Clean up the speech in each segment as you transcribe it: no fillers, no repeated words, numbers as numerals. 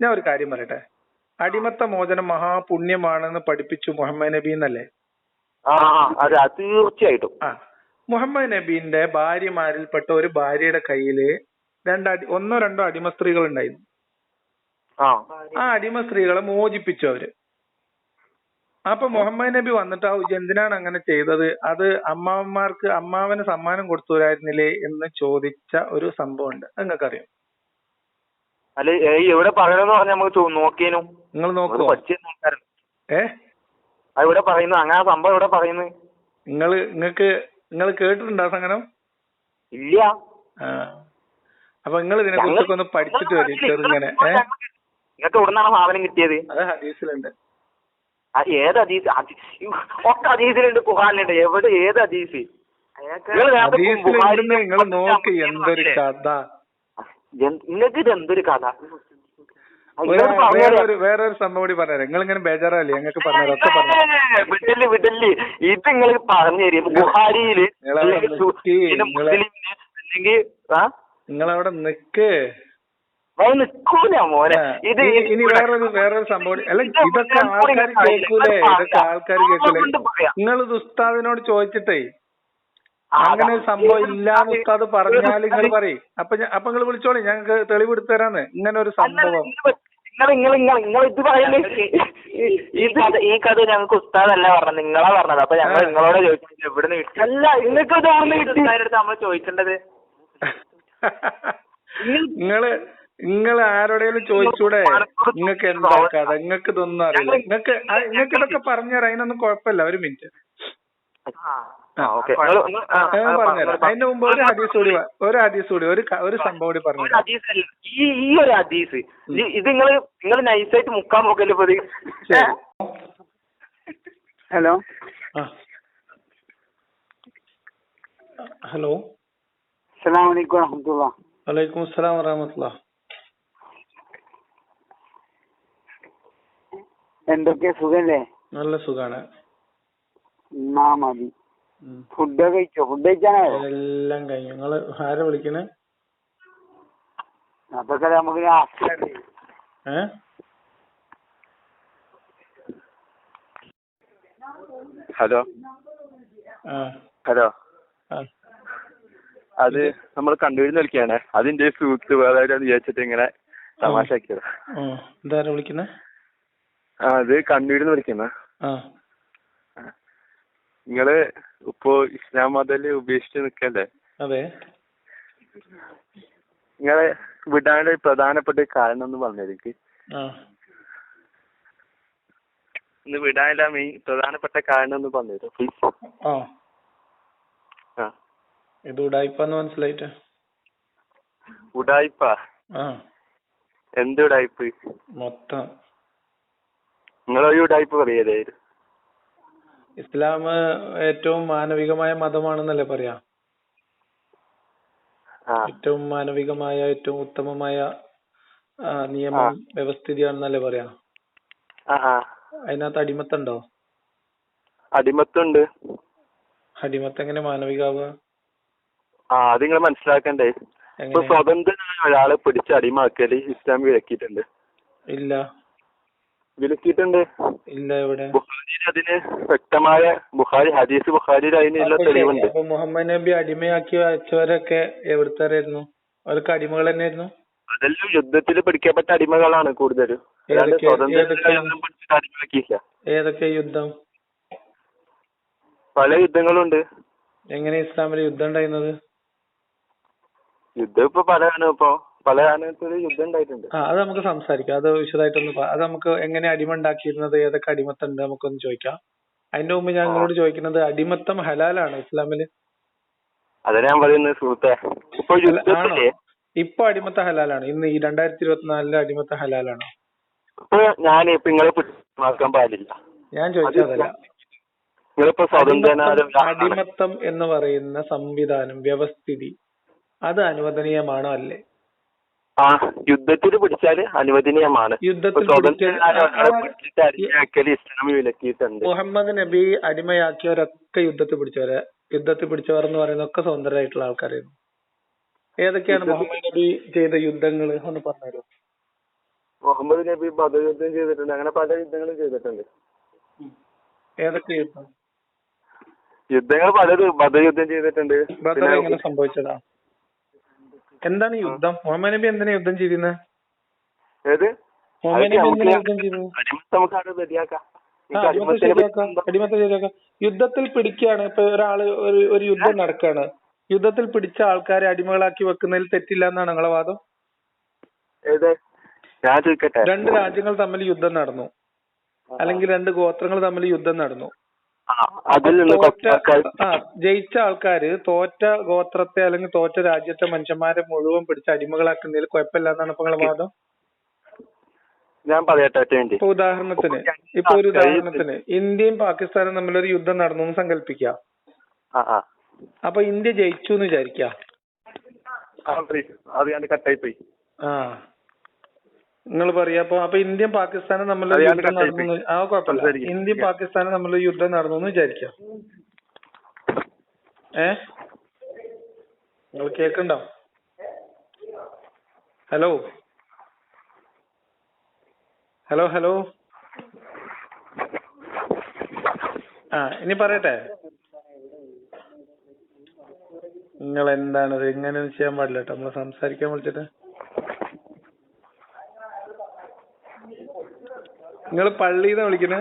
ഞാൻ ഒരു കാര്യം പറയട്ടെ. അടിമത്ത മോചനം മഹാപുണ്യമാണെന്ന് പഠിപ്പിച്ചു മുഹമ്മദ് നബി എന്നല്ലേ? അതെ, തീർച്ചയായിട്ടും. മുഹമ്മദ് നബീന്റെ ഭാര്യമാരിൽപ്പെട്ട ഒരു ഭാര്യയുടെ കയ്യില് ഒന്നോ രണ്ടോ അടിമ സ്ത്രീകൾ ഉണ്ടായിരുന്നു. ആ അടിമ സ്ത്രീകളെ മോചിപ്പിച്ചു അവര്. അപ്പൊ മുഹമ്മദ് നബി വന്നിട്ട് എന്തിനാണ് അങ്ങനെ ചെയ്തത്, അത് അമ്മാവന് സമ്മാനം കൊടുത്തുവരായിരുന്നില്ലേ എന്ന് ചോദിച്ച ഒരു സംഭവം ഉണ്ട്. നിങ്ങൾക്കറിയാം? അല്ലെ, എവിടെ പറയണെന്ന് പറഞ്ഞാൽ നമുക്ക് നോക്കിയേനു. നിങ്ങൾ നോക്കോ? ഇവിടെ പറയുന്നു അങ്ങനെ സംഭവം ഇവിടെ പറയുന്നു. നിങ്ങൾ കേട്ടിട്ടുണ്ടോ സംഗനം? ഇല്ല. അപ്പൊ നിങ്ങൾ ഇതിനെ കുറിച്ചൊക്കെ ഒന്ന് പഠിച്ചിട്ട് വരും ചെറുങ്ങനെ. നിങ്ങൾക്ക് എവിടുന്നാണ് സാധനം കിട്ടിയത്? അത് ഹദീസിലുണ്ട്. ഏത് ഹദീസ്? ഒക്കെ ഹദീസിലുണ്ട്, ഖുർആനിലുണ്ട്. എവിടെ ഏത് ഹദീസ്? നിങ്ങൾ നോക്ക്. എന്തൊരു കഥ! നിങ്ങൾക്ക് ഇത് എന്തൊരു കഥ? വേറൊരു സംഭവം കൂടി പറഞ്ഞുതരാം. നിങ്ങൾ ഇങ്ങനെ ബേജാറല്ലേ? ഞങ്ങൾക്ക് പറഞ്ഞുതരാം. വിടല്ലേ ഇത് നിങ്ങൾ പറഞ്ഞു തരും. ബുഹാരിയില് നിങ്ങളവിടെ നിക്ക്. നിക്കൂല മോനെ. ഇത് ഇനി വേറൊരു സംഭവം. അല്ല, ഇതൊക്കെ ആൾക്കാർ കേൾക്കൂലേ? നിങ്ങൾ ഉസ്താദിനോട് ചോദിച്ചിട്ടേ അങ്ങനെ ഒരു സംഭവം ഇല്ലാന്ന് ഉസ്താദ് പറഞ്ഞാൽ നിങ്ങൾ പറയും. അപ്പൊ നിങ്ങൾ വിളിച്ചോളി, ഞങ്ങൾക്ക് തെളിവെടുത്ത് തരാന്ന്. ഇങ്ങനെ ഒരു സംഭവം ഈ കഥ ഞങ്ങൾക്ക് ഉസ്താദല്ല പറഞ്ഞത്, നിങ്ങളാ പറഞ്ഞത്. അപ്പൊ ഞങ്ങൾ നിങ്ങളോട് ചോദിച്ചത് എവിടുന്ന് കിട്ടി? അല്ല, നിങ്ങൾക്ക് നമ്മൾ ചോദിക്കേണ്ടത്. നിങ്ങൾ ആരോടേലും ചോദിച്ചൂടെ? നിങ്ങൾക്ക് എന്താ കഥ? നിങ്ങൾക്ക് ഇതൊന്നും അറിയില്ല. നിങ്ങൾക്ക് ഇതൊക്കെ പറഞ്ഞുതരാം. അതിനൊന്നും കുഴപ്പമില്ല. ഒരു മിനിറ്റ് പറഞ്ഞുതരാം. അതിന്റെ മുമ്പ് ഒരു ഹദീസ് കൂടി ഒരു സംഭവം കൂടി പറഞ്ഞു. ഈ ഒരു ഹദീസ് ഇത് നിങ്ങൾ നൈസായിട്ട് മുക്കാൻ നോക്കല്ലേ പതി. ഹലോ ഹലോ അസ്സലാമു അലൈക്കും വറഹ്മത്തുള്ളാഹി. വലൈക്കും അസ്സലാം വറഹ്മത്തുള്ളാഹി. എന്തൊക്കെ സുഖല്ലേ? നല്ല സുഖാണ്. മതി. ഫുഡ് കഴിച്ചോ? ഫുഡ് കഴിക്കാനായോ? എല്ലാം കഴിഞ്ഞു. നിങ്ങള് ആരാ വിളിക്കണേ? അതൊക്കെ നമുക്ക് ഹലോ ഹലോ അത് നമ്മൾ കണ്ടുപിടിച്ച് വിളിക്കാണ്. അതിന്റെ സുഹൃത്ത് വേറെ വിചാരിച്ചിട്ട് ഇങ്ങനെ തമാശാക്കിയത്. ഇതാരാ വിളിക്കുന്നേ? അത് കണ്ണൂരിന്ന് വിളിക്കുന്ന. നിങ്ങള് ഇപ്പോ ഇസ്ലാം മതല് ഉപേക്ഷിച്ച് നിക്കല്ലേ? അതെ. നിങ്ങളെ വിടാനുള്ള പ്രധാനപ്പെട്ട കാരണം ഒന്ന് പറഞ്ഞേക്ക്. ഇന്ന് വിടാനുള്ള മെയിൻ പ്രധാനപ്പെട്ട കാരണം ഒന്ന് പറഞ്ഞേരോ പ്ലീസ്. ഇത് ഉടായിപ്പാന്ന് മനസ്സിലായിട്ട്. ഉടായിപ്പാ? എന്ത് ഉടായിപ്പ്? മൊത്തം നിങ്ങളൊരു ഉടായിപ്പ് പറയതായിരുന്നു. ഇസ്ലാം ഏറ്റവും മാനവികമായ മതമാണെന്നല്ലേ പറയാ? ഏറ്റവും മാനവികമായ, ഏറ്റവും ഉത്തമമായ നിയമം വ്യവസ്ഥിതിയാണെന്നല്ലേ പറയാ? അതിനകത്ത് അടിമത്തുണ്ടോ? അടിമത്തുണ്ട്. അടിമത്ത് എങ്ങനെ മാനവികാവുക? അത് നിങ്ങൾ മനസ്സിലാക്കണ്ടേ. ഇപ്പൊ സ്വതന്ത്രനായ ഒരാളെ പിടിച്ച് അടിമാക്കല് ഇസ്ലാം വിലക്കിയിട്ടുണ്ട്. ഇല്ല. വിലക്കിയിട്ടുണ്ട്. ഇല്ല. എവിടെ? ബുഖാരിയിൽ അതിന് വ്യക്തമായ ബുഖാരിയിൽ അതിനുള്ള തെളിവുണ്ട്. അപ്പൊ മുഹമ്മദ് നബി അടിമയാക്കി അയച്ചവരൊക്കെ എവിടുത്താരായിരുന്നു? അവർക്ക് അടിമകൾ തന്നെയായിരുന്നു. അതെല്ലാം യുദ്ധത്തിൽ പിടിക്കപ്പെട്ട അടിമകളാണ് കൂടുതലും. ഏതൊക്കെ യുദ്ധം? പല യുദ്ധങ്ങളുണ്ട്. എങ്ങനെ ഇസ്ലാമിൽ യുദ്ധം ഉണ്ടായിരുന്നത്? യുദ്ധം ഇപ്പൊ പല കാലത്തൊരു യുദ്ധം ഉണ്ടായിട്ടുണ്ട്. അത് നമുക്ക് സംസാരിക്കാം. അത് വിശദമായിട്ടൊന്ന് അത് നമുക്ക് എങ്ങനെ അടിമ ഉണ്ടാക്കിയിരുന്നത്, ഏതൊക്കെ അടിമത്തണ്ട് നമുക്കൊന്ന് ചോദിക്കാം. അതിന്റെ മുമ്പ് ഞാൻ നിങ്ങളോട് ചോദിക്കുന്നത്, അടിമത്തം ഹലാലാണോ ഇസ്ലാമില്? അതെ ഞാൻ പറയുന്നത് സുഹൃത്തെ. ഇപ്പൊ അടിമത്തം ഹലാലാണോ? ഇന്ന് ഈ 2024 അടിമത്തം ഹലാലാണോ? ഞാനിപ്പോ നിങ്ങളെ പിടിക്കാൻ പാടില്ല. ഞാൻ ചോദിച്ചതല്ല. അടിമത്തം എന്ന് പറയുന്ന സംവിധാനം, വ്യവസ്ഥിതി, അത് അനുവദനീയമാണോ അല്ലേ? യുദ്ധത്തിൽ പിടിച്ചാല് അനുവദനീയമാണ്. മുഹമ്മദ് നബി അടിമയാക്കിയവരൊക്കെ യുദ്ധത്തിൽ പിടിച്ചവർ എന്ന് പറയുന്ന ഒക്കെ സ്വതന്ത്രരായിട്ടുള്ള ആൾക്കാരായിരുന്നു. ഏതൊക്കെയാണ് മുഹമ്മദ് നബി ചെയ്ത യുദ്ധങ്ങൾ ഒന്ന് പറഞ്ഞുതരോ? മുഹമ്മദ് നബി ബദർ യുദ്ധം ചെയ്തിട്ടുണ്ട്. അങ്ങനെ പല യുദ്ധങ്ങളും ചെയ്തിട്ടുണ്ട്. ഏതൊക്കെ യുദ്ധം? യുദ്ധങ്ങൾ പലത്. ബദർ യുദ്ധം ചെയ്തിട്ടുണ്ട്. ബദർ എങ്ങനെ സംഭവിച്ചതാ? എന്താണ് യുദ്ധം? മുഹമ്മദ് നബി എന്തിനാ യുദ്ധം ചെയ്തിരുന്നത്? ഏത് മുഹമ്മദ് നബി എന്തിനാ യുദ്ധം ചെയ്തത്? നമുക്ക് അത് ശരിയാക്കാം. അടിമത്തെ ശരിയാക്കാം. യുദ്ധത്തിൽ പിടിക്കുകയാണ്. ഇപ്പൊ ഒരാള് ഒരു യുദ്ധം നടക്കുകയാണ്. യുദ്ധത്തിൽ പിടിച്ച ആൾക്കാരെ അടിമകളാക്കി വെക്കുന്നതിൽ തെറ്റില്ല എന്നാണ് നിങ്ങളെ വാദം? രണ്ട് രാജ്യങ്ങൾ തമ്മിൽ യുദ്ധം നടന്നു, അല്ലെങ്കിൽ രണ്ട് ഗോത്രങ്ങൾ തമ്മിൽ യുദ്ധം നടന്നു. ജയിച്ച ആൾക്കാര് തോറ്റ ഗോത്രത്തെ അല്ലെങ്കിൽ തോറ്റ രാജ്യത്തെ മനുഷ്യന്മാരെ മുഴുവൻ പിടിച്ച് അടിമകളാക്കുന്നതിൽ കുഴപ്പമില്ല എന്നാണ് ഇപ്പൊ നിങ്ങളെ വാദം? ഞാൻ പറയട്ടെ. ഇപ്പൊ ഉദാഹരണത്തിന് ഇന്ത്യയും പാകിസ്ഥാനും തമ്മിലൊരു യുദ്ധം നടന്നു എന്ന് സങ്കല്പിക്കാം. അപ്പൊ ഇന്ത്യ ജയിച്ചു എന്ന് വിചാരിക്കാം. നിങ്ങൾ പറയാ അപ്പൊ ഇന്ത്യയും പാകിസ്ഥാനും തമ്മിലൊരു യുദ്ധം നടന്നു. കുഴപ്പമില്ല. ഇന്ത്യയും പാകിസ്ഥാനും തമ്മിലൊരു യുദ്ധം നടന്നു എന്ന് വിചാരിക്കാം. നിങ്ങൾ കേൾക്കണ്ടോ? ഹലോ ഹലോ ഹലോ ഇനി പറയട്ടെ. നിങ്ങൾ എന്താണത്? ഇങ്ങനെ ചെയ്യാൻ പാടില്ല കേട്ടോ. നമ്മള് സംസാരിക്കാൻ വിളിച്ചിട്ട്. നിങ്ങൾ പള്ളിന്ന് വിളിക്കണേ?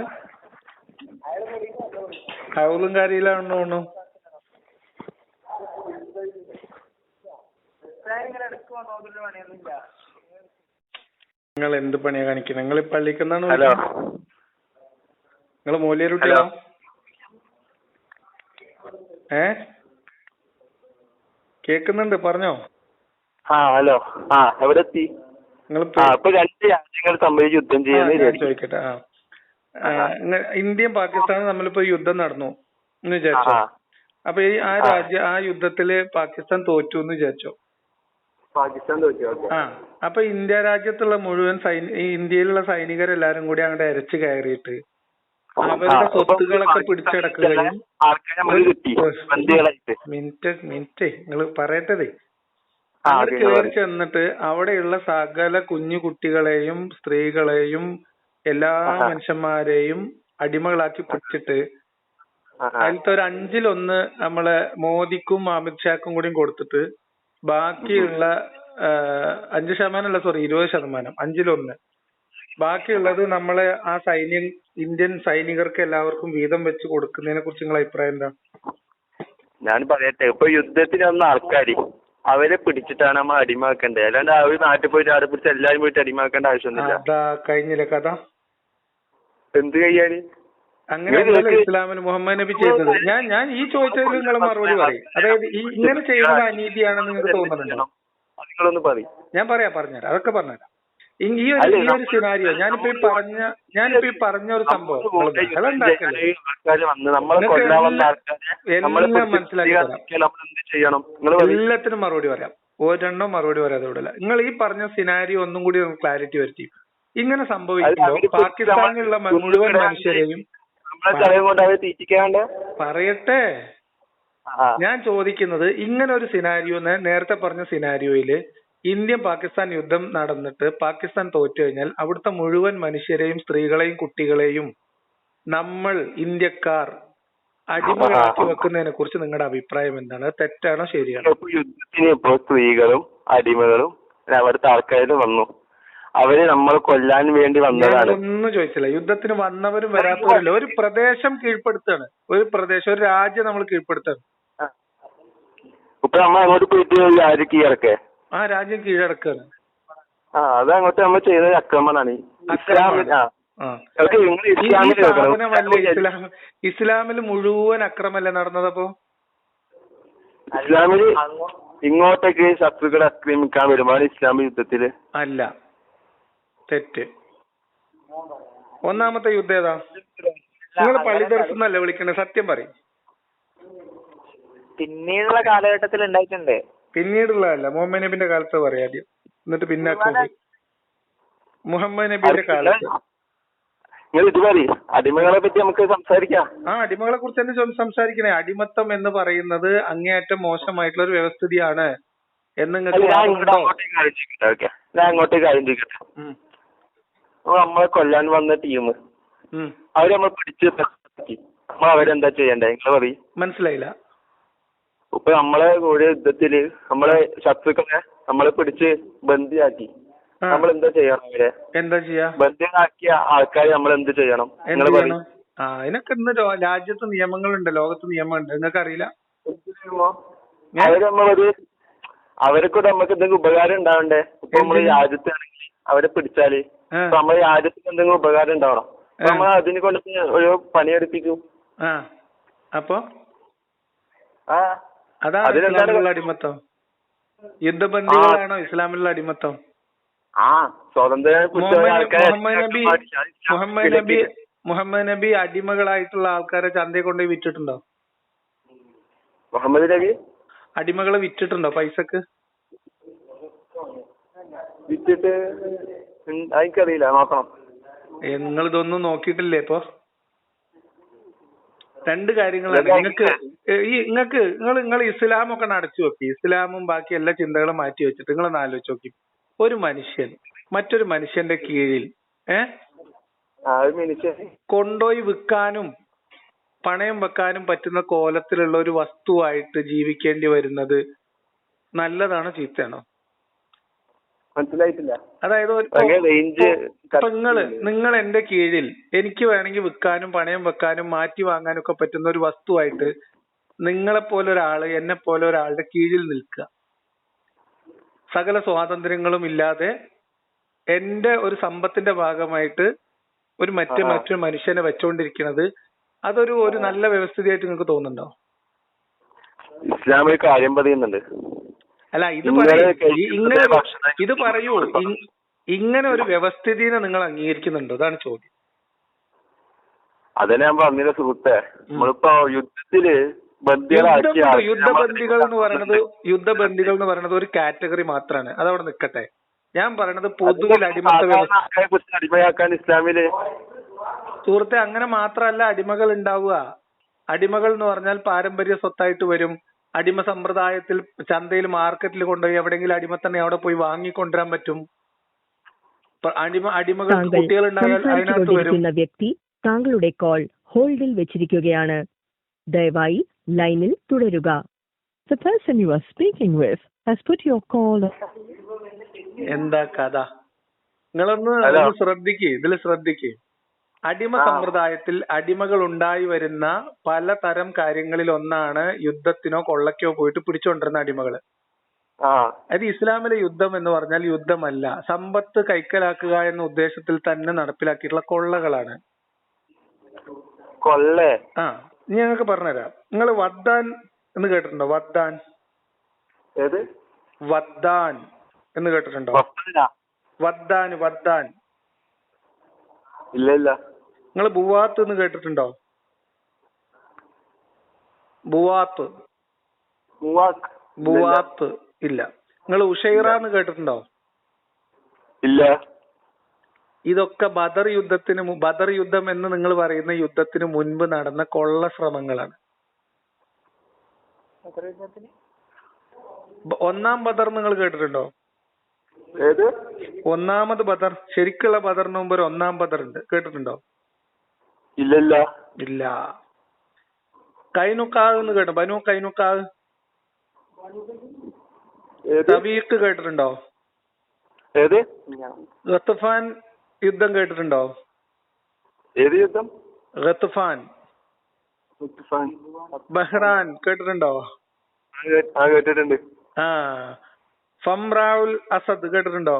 ഹൗലും കാര്യയിലാണെന്ന് തോന്നുന്നു. നിങ്ങൾ എന്ത് പണിയാ കാണിക്കുന്നത്? നിങ്ങൾ പള്ളിക്കെന്നാണ് വിളിക്കുന്നത്? നിങ്ങൾ മൂല്യർ കുട്ടിയാണോ? കേക്കുന്നുണ്ട്, പറഞ്ഞോ. ഹലോ. എവിടെ എത്തി? ചോദിക്കട്ടെ. ഇന്ത്യയും പാകിസ്ഥാനും തമ്മിലിപ്പോ യുദ്ധം നടന്നു എന്ന് വിചാരിച്ചോ. അപ്പൊ ആ യുദ്ധത്തില് പാകിസ്ഥാൻ തോറ്റു എന്ന് വിചാരിച്ചോ. അപ്പൊ ഇന്ത്യ രാജ്യത്തുള്ള മുഴുവൻ ഇന്ത്യയിലുള്ള സൈനികരെല്ലാരും കൂടി അങ്ങോട്ട് അരച്ചു കയറിയിട്ട് അവരുടെ സ്വത്തുകളൊക്കെ പിടിച്ചടക്കുകയും മിനിറ്റ് നിങ്ങൾ പറയട്ടതേ. അവിടെ കയറി ചെന്നിട്ട് അവിടെയുള്ള സകല കുഞ്ഞു കുട്ടികളെയും സ്ത്രീകളെയും എല്ലാ മനുഷ്യന്മാരെയും അടിമകളാക്കി പിടിച്ചിട്ട് അതിലത്തെ ഒരു 1/5 നമ്മളെ മോദിക്കും അമിത്ഷാക്കും കൂടി കൊടുത്തിട്ട് ബാക്കിയുള്ള 5% 20%, 1/5 ബാക്കിയുള്ളത് നമ്മളെ ആ ഇന്ത്യൻ സൈനികർക്ക് എല്ലാവർക്കും വീതം വെച്ച് കൊടുക്കുന്നതിനെ കുറിച്ച് നിങ്ങളുടെ അഭിപ്രായം എന്താ? ഞാൻ പറയട്ടെ. ഇപ്പൊ യുദ്ധത്തിന് വന്ന ആൾക്കാര് അവരെ പിടിച്ചിട്ടാണ് നമ്മൾ അടിമാക്കേണ്ടത്. അല്ലാണ്ട് അവർ നാട്ടിൽ പോയിട്ട് അവിടെ പിടിച്ച് എല്ലാരും പോയിട്ട് അടിമാക്കേണ്ട ആവശ്യമൊന്നുമില്ല. കഴിഞ്ഞില്ല കഥ. എന്ത് കഴിയാന്? അങ്ങനെ ഇസ്ലാമിന് മുഹമ്മദ് നബി ചെയ്തത്. ഞാൻ ഈ ചോദിച്ചതിൽ നിങ്ങൾ മറുപടി പറയും. അതായത് ഇങ്ങനെ ചെയ്യുന്നത് അനീതിയാണെന്ന് നിങ്ങൾക്ക് തോന്നുന്നുണ്ടോ? ഞാൻ പറഞ്ഞുതരാം. അതൊക്കെ പറഞ്ഞുതരാം. ഈ ഒരു സിനാരിയോ ഞാനിപ്പോ ഈ പറഞ്ഞ ഒരു സംഭവം അതുണ്ടാക്കല്ലേ എല്ലാം മനസ്സിലാക്കി തരാം. എല്ലാത്തിനും മറുപടി പറയാം. ഒരെണ്ണം മറുപടി പറയാതെ വിടില്ല. നിങ്ങൾ ഈ പറഞ്ഞ സിനാരിയോ ഒന്നും കൂടി ക്ലാരിറ്റി വരുത്തി. ഇങ്ങനെ സംഭവിക്കുമ്പോ പാകിസ്ഥാനിലുള്ള മുഴുവൻ മനുഷ്യരെയും പറയട്ടെ. ഞാൻ ചോദിക്കുന്നത് ഇങ്ങനെ ഒരു സിനാരിയോ, നേരത്തെ പറഞ്ഞ സിനാരിയോയില് ഇന്ത്യൻ പാകിസ്ഥാൻ യുദ്ധം നടന്നിട്ട് പാകിസ്ഥാൻ തോറ്റു കഴിഞ്ഞാൽ അവിടുത്തെ മുഴുവൻ മനുഷ്യരെയും സ്ത്രീകളെയും കുട്ടികളെയും നമ്മൾ ഇന്ത്യക്കാർ അടിമകളാക്കി വെക്കുന്നതിനെ കുറിച്ച് നിങ്ങളുടെ അഭിപ്രായം എന്താണ്? തെറ്റാണോ ശരിയാണോ? യുദ്ധത്തിന് ഇപ്പോൾ സ്ത്രീകളും അടിമകളും അവിടുത്തെ ആൾക്കാരും വന്നു. അവര് നമ്മൾ കൊല്ലാൻ വേണ്ടി വന്നതാണ്. ഒന്നും ചോദിച്ചില്ല. യുദ്ധത്തിന് വന്നവരും വരാത്തവരല്ല. ഒരു പ്രദേശം കീഴ്പ്പെടുത്താണ്. ഒരു രാജ്യം നമ്മൾ കീഴ്പ്പെടുത്താണ്. ഇപ്പൊ നമ്മൾ അങ്ങോട്ട് പോയിട്ട് രാജ്യം കീഴടക്കേ? ആ രാജ്യം കീഴടക്കാണ്. അത് അങ്ങോട്ട് നമ്മൾ ചെയ്ത ആക്രമണമാണ്. ഇസ്ലാമിൽ മുഴുവൻ അക്രമല്ലേ നടന്നതപ്പോ? ഇസ്ലാമില് ഇങ്ങോട്ടേക്ക് ശത്രുക്കളെ ആക്രമിക്കാൻ വരുമ്പോൾ ഇസ്ലാമിക യുദ്ധത്തില് അല്ല. തെറ്റ്. ഒന്നാമത്തെ യുദ്ധം ഏതാ? നിങ്ങൾ പള്ളി ദർശനല്ലേ വിളിക്കണേ? സത്യം പറയും. പിന്നീടുള്ള കാലഘട്ടത്തിൽ ഉണ്ടായിട്ടുണ്ട്. പിന്നീടുള്ളതല്ല, മുഹമ്മദ് നബിന്റെ കാലത്ത് പറയാം ആദ്യം, എന്നിട്ട് പിന്നെ മുഹമ്മദ് നബിന്റെ കാലത്ത്. അടിമകളെ പറ്റി നമുക്ക് സംസാരിക്കാം. അടിമകളെ കുറിച്ച് തന്നെ സംസാരിക്കണേ. അടിമത്തം എന്ന് പറയുന്നത് അങ്ങേയറ്റം മോശമായിട്ടുള്ള ഒരു വ്യവസ്ഥിതിയാണ് എന്ന് നിങ്ങൾക്ക് ഞാൻ അങ്ങോട്ടേക്ക് കാര്യം ചോദിക്കട്ടെ. നമ്മളെ കൊല്ലാൻ വന്ന ടീം അവര് നമ്മൾ പിടിച്ച് നമ്മൾ അവരെന്താ ചെയ്യണ്ടേ നിങ്ങൾ പറയും? മനസ്സിലായില്ല. ഇപ്പൊ നമ്മളെ ഒരു യുദ്ധത്തില് നമ്മളെ ശത്രുക്കളെ നമ്മളെ പിടിച്ച് ബന്ദിയാക്കി നമ്മൾ എന്താ ചെയ്യണം? അവരെ എന്താ ചെയ്യാ? ബന്ദിയാക്കിയ ആൾക്കാരെ നമ്മൾ എന്ത് ചെയ്യണം? നിങ്ങൾ പറയും. അതിനൊക്കെ ഇന്ന് രാജ്യത്ത് നിയമങ്ങളുണ്ട്, ലോകത്ത് നിയമമുണ്ട്, നിങ്ങൾക്ക് അറിയില്ല? അവര് നമ്മളൊരു അവരെ കൂടെ നമുക്ക് എന്തെങ്കിലും ഉപകാരം ഉണ്ടാവണ്ടേ? ഇപ്പൊ നമ്മള് രാജ്യത്താണെങ്കിൽ അവരെ പിടിച്ചാല് നമ്മളെ രാജ്യത്തിന് എന്തെങ്കിലും ഉപകാരം ഉണ്ടാവണം. നമ്മൾ അതിനെ കൊണ്ട് ഒരു പണിയെടുപ്പിക്കും. അപ്പൊ അതാണ് ഇസ്ലാമിലുള്ള അടിമത്തം. യുദ്ധബന്ദികളാണോ ഇസ്ലാമിലുള്ള അടിമത്തം? മുഹമ്മദ് നബി അടിമകളായിട്ടുള്ള ആൾക്കാരെ ചന്തയെ കൊണ്ടുപോയി വിറ്റിട്ടുണ്ടോ? മുഹമ്മദ് നബി അടിമകളെ വിറ്റിട്ടുണ്ടോ പൈസക്ക്? വിറ്റിട്ട് എനിക്കറിയില്ല, നോക്കണം. നിങ്ങൾ ഇതൊന്നും നോക്കിയിട്ടില്ലേ? ഇപ്പൊ രണ്ട് കാര്യങ്ങളാണ് നിങ്ങൾക്ക് നിങ്ങൾ ഇസ്ലാമൊക്കെ അടച്ചു നോക്കി, ഇസ്ലാമും ബാക്കി എല്ലാ ചിന്തകളും മാറ്റി വെച്ചിട്ട് നിങ്ങളൊന്ന് ആലോചിച്ച് നോക്കി. ഒരു മനുഷ്യൻ മറ്റൊരു മനുഷ്യന്റെ കീഴിൽ കൊണ്ടുപോയി വിൽക്കാനും പണയം വെക്കാനും പറ്റുന്ന കോലത്തിലുള്ള ഒരു വസ്തുവായിട്ട് ജീവിക്കേണ്ടി വരുന്നത് നല്ലതാണോ ചീത്തയാണോ? മനസ്സിലായിട്ടില്ല. അതായത് നിങ്ങൾ എന്റെ കീഴിൽ എനിക്ക് വേണമെങ്കിൽ വിൽക്കാനും പണയം വെക്കാനും മാറ്റി വാങ്ങാനും ഒക്കെ പറ്റുന്ന ഒരു വസ്തുവായിട്ട് നിങ്ങളെപ്പോലെ ഒരാള് എന്നെ പോലെ ഒരാളുടെ കീഴിൽ നിൽക്കുക, സകല സ്വാതന്ത്ര്യങ്ങളും ഇല്ലാതെ എന്റെ ഒരു സമ്പത്തിന്റെ ഭാഗമായിട്ട് മറ്റൊരു മനുഷ്യനെ വെച്ചോണ്ടിരിക്കുന്നത് അതൊരു നല്ല വ്യവസ്ഥിതിയായിട്ട് നിങ്ങൾക്ക് തോന്നുന്നുണ്ടോ? ഇസ്ലാമിക കാര്യം പറയുന്നുണ്ട്. അല്ല ഇത് പറയൂ, ഇങ്ങനെ ഒരു വ്യവസ്ഥിതിനെ നിങ്ങൾ അംഗീകരിക്കുന്നുണ്ടോ? അതാണ് ചോദ്യം. അതന്നെ ഞാൻ പറഞ്ഞില്ല സുഹൃത്തെ, നമ്മളിപ്പോ യുദ്ധത്തില് യുദ്ധബന്ദികൾ എന്ന് പറയുന്നത് ഒരു കാറ്റഗറി മാത്രമാണ്. അതവിടെ നിൽക്കട്ടെ. ഞാൻ പറയണത് പൊതുവിൽ അടിമത്ത വ്യവസ്ഥ അടിമയാക്കാൻ ഇസ്ലാമില് സുഹൃത്തെ അങ്ങനെ മാത്രമല്ല അടിമകൾ ഉണ്ടാവുക. അടിമകൾ എന്ന് പറഞ്ഞാൽ പാരമ്പര്യ സ്വത്തായിട്ട് വരും. അടിമ സമ്പ്രദായത്തിൽ ചന്തയിൽ മാർക്കറ്റിൽ കൊണ്ടുപോയി എവിടെയെങ്കിലും അടിമത്തന്നെ അവിടെ പോയി വാങ്ങിക്കൊണ്ടുവരാൻ പറ്റും. അടിമകൾ കുട്ടികൾ ഉണ്ടായാൽ അതിനകത്ത് വരും. വ്യക്തി താങ്കളുടെ കോൾ ഹോൾഡിൽ വെച്ചിരിക്കുകയാണ്, ദയവായി ലൈനിൽ തുടരുക. The person you are speaking with has put your call. എന്താ കഥ? നിങ്ങളൊന്ന് ശ്രദ്ധിക്കേ. അടിമ സമ്പ്രദായത്തിൽ അടിമകൾ ഉണ്ടായി വരുന്ന പലതരം കാര്യങ്ങളിൽ ഒന്നാണ് യുദ്ധത്തിനോ കൊള്ളക്കോ പോയിട്ട് പിടിച്ചുകൊണ്ടിരുന്ന അടിമകള്. അത് ഇസ്ലാമിലെ യുദ്ധം എന്ന് പറഞ്ഞാൽ യുദ്ധമല്ല, സമ്പത്ത് കൈക്കലാക്കുക എന്ന ഉദ്ദേശത്തിൽ തന്നെ നടപ്പിലാക്കിയിട്ടുള്ള കൊള്ളകളാണ്. ഞങ്ങൾക്ക് പറഞ്ഞുതരാം. നിങ്ങൾ വദ്ദാൻ എന്ന് കേട്ടിട്ടുണ്ടോ? വദ്ദാൻ എന്ന് കേട്ടിട്ടുണ്ടോ? വദ്ദാൻ ഇല്ല. നിങ്ങൾ ബുവാത്ത് എന്ന് കേട്ടിട്ടുണ്ടോ? ബുവാത്ത് ഇല്ല. നിങ്ങൾ ഉഷൈറ എന്ന് കേട്ടിട്ടുണ്ടോ? ഇല്ല. ഇതൊക്കെ ബദർ യുദ്ധം എന്ന് നിങ്ങൾ പറയുന്ന യുദ്ധത്തിന് മുൻപ് നടന്ന കൊള്ള ശ്രമങ്ങളാണ്. ഒന്നാം ബദർ നിങ്ങൾ കേട്ടിട്ടുണ്ടോ? ഒന്നാമത് ബദർ, ശരിക്കുള്ള ബദറിന് മുമ്പ് ഒരു ഒന്നാം ബദർ ഉണ്ട്, കേട്ടിട്ടുണ്ടോ? ഇല്ല. കൈനുക്കാവ് എന്ന് കേട്ടോ? ബനു കൈനുക്കാവ്. തബീഖ് കേട്ടിട്ടുണ്ടോ? ഗത്ഫാൻ യുദ്ധം കേട്ടിട്ടുണ്ടോ? ഏത് യുദ്ധം? ഗത്ഫാൻ. ബഹ്റാൻ കേട്ടിട്ടുണ്ടോ? കേട്ടിട്ടുണ്ട്. ഫംറാഉൽ അസദ് കേട്ടിട്ടുണ്ടോ?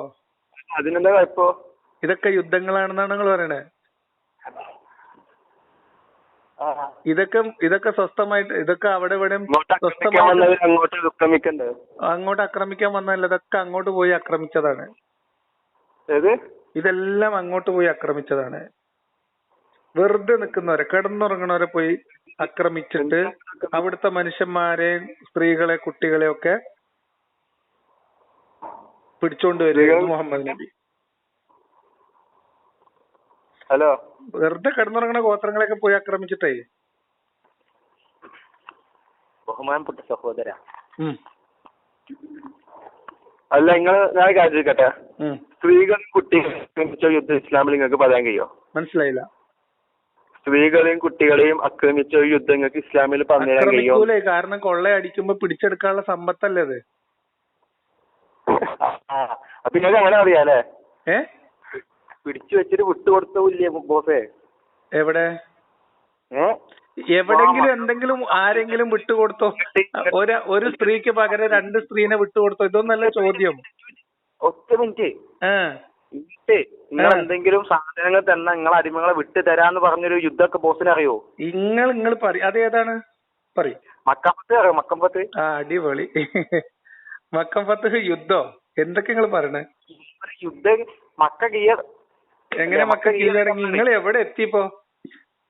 അതിനെന്താ കുഴപ്പോ? ഇതൊക്കെ യുദ്ധങ്ങളാണെന്നാണ് നിങ്ങൾ പറയണേ. ഇതൊക്കെ സ്വസ്ഥമായിട്ട്, ഇതൊക്കെ അവിടെ ഇവിടെ അങ്ങോട്ട് ആക്രമിക്കാൻ വന്നതല്ല, ഇതൊക്കെ അങ്ങോട്ട് പോയി ആക്രമിച്ചതാണ്. ഇതെല്ലാം അങ്ങോട്ട് പോയി ആക്രമിച്ചതാണ്. വെറുതെ നിൽക്കുന്നവരെ, കിടന്നുറങ്ങണവരെ പോയി ആക്രമിച്ചിട്ട് അവിടുത്തെ മനുഷ്യന്മാരെയും സ്ത്രീകളെ കുട്ടികളെ ഒക്കെ പിടിച്ചോണ്ട് വരികയായിരുന്നു മുഹമ്മദ് നബി. വെറുതെ കിടന്നുറങ്ങണ ഗോത്രങ്ങളെയൊക്കെ പോയി ആക്രമിച്ചിട്ടേ. ബഹുമാനപ്പെട്ട സഹോദര, അല്ല ഞാൻ കാര്യം സ്ത്രീകളും കുട്ടികളെയും യുദ്ധം ഇസ്ലാമിൽ നിങ്ങൾക്ക് പറയാൻ കഴിയോ? മനസ്സിലായില്ല. സ്ത്രീകളെയും കുട്ടികളെയും ആക്രമിച്ച ഒരു യുദ്ധം നിങ്ങൾക്ക് ഇസ്ലാമിൽ പറഞ്ഞു തരാൻ കഴിയോ? കാരണം കൊള്ളയടിക്കുമ്പോ പിടിച്ചെടുക്കാനുള്ള സമ്പത്തല്ലേ അത്. അപ്പൊ നിങ്ങൾക്ക് അങ്ങനെ അറിയാലേ? പിടിച്ചു വെച്ചിട്ട് വിട്ടുകൊടുത്തില്ലേ ബോസേ? എവിടെ എവിടെങ്കിലും എന്തെങ്കിലും ആരെങ്കിലും വിട്ടുകൊടുത്തോ? ഒരു സ്ത്രീക്ക് പകരം 2 സ്ത്രീനെ വിട്ടുകൊടുത്തോ? ഇതൊന്നല്ല ചോദ്യം. ഒറ്റ മിനിറ്റ്. നിങ്ങൾ എന്തെങ്കിലും സാധനങ്ങൾ തന്നെ നിങ്ങൾ അടിമകളെ വിട്ടു തരാന്ന് പറഞ്ഞൊരു യുദ്ധമൊക്കെ ബോസിന് അറിയോ? നിങ്ങൾ അതേതാണ് പറയും? മക്കമ്പത്ത് അറിയോ? മക്കമ്പത്ത്. അടിപൊളി. മക്കമ്പത്ത് യുദ്ധോ? എന്തൊക്കെ നിങ്ങൾ പറയണേ? യുദ്ധം മക്ക കീഴ എങ്ങനെ മക്ക കീഴടങ്ങി? നിങ്ങൾ എവിടെ എത്തിപ്പോ?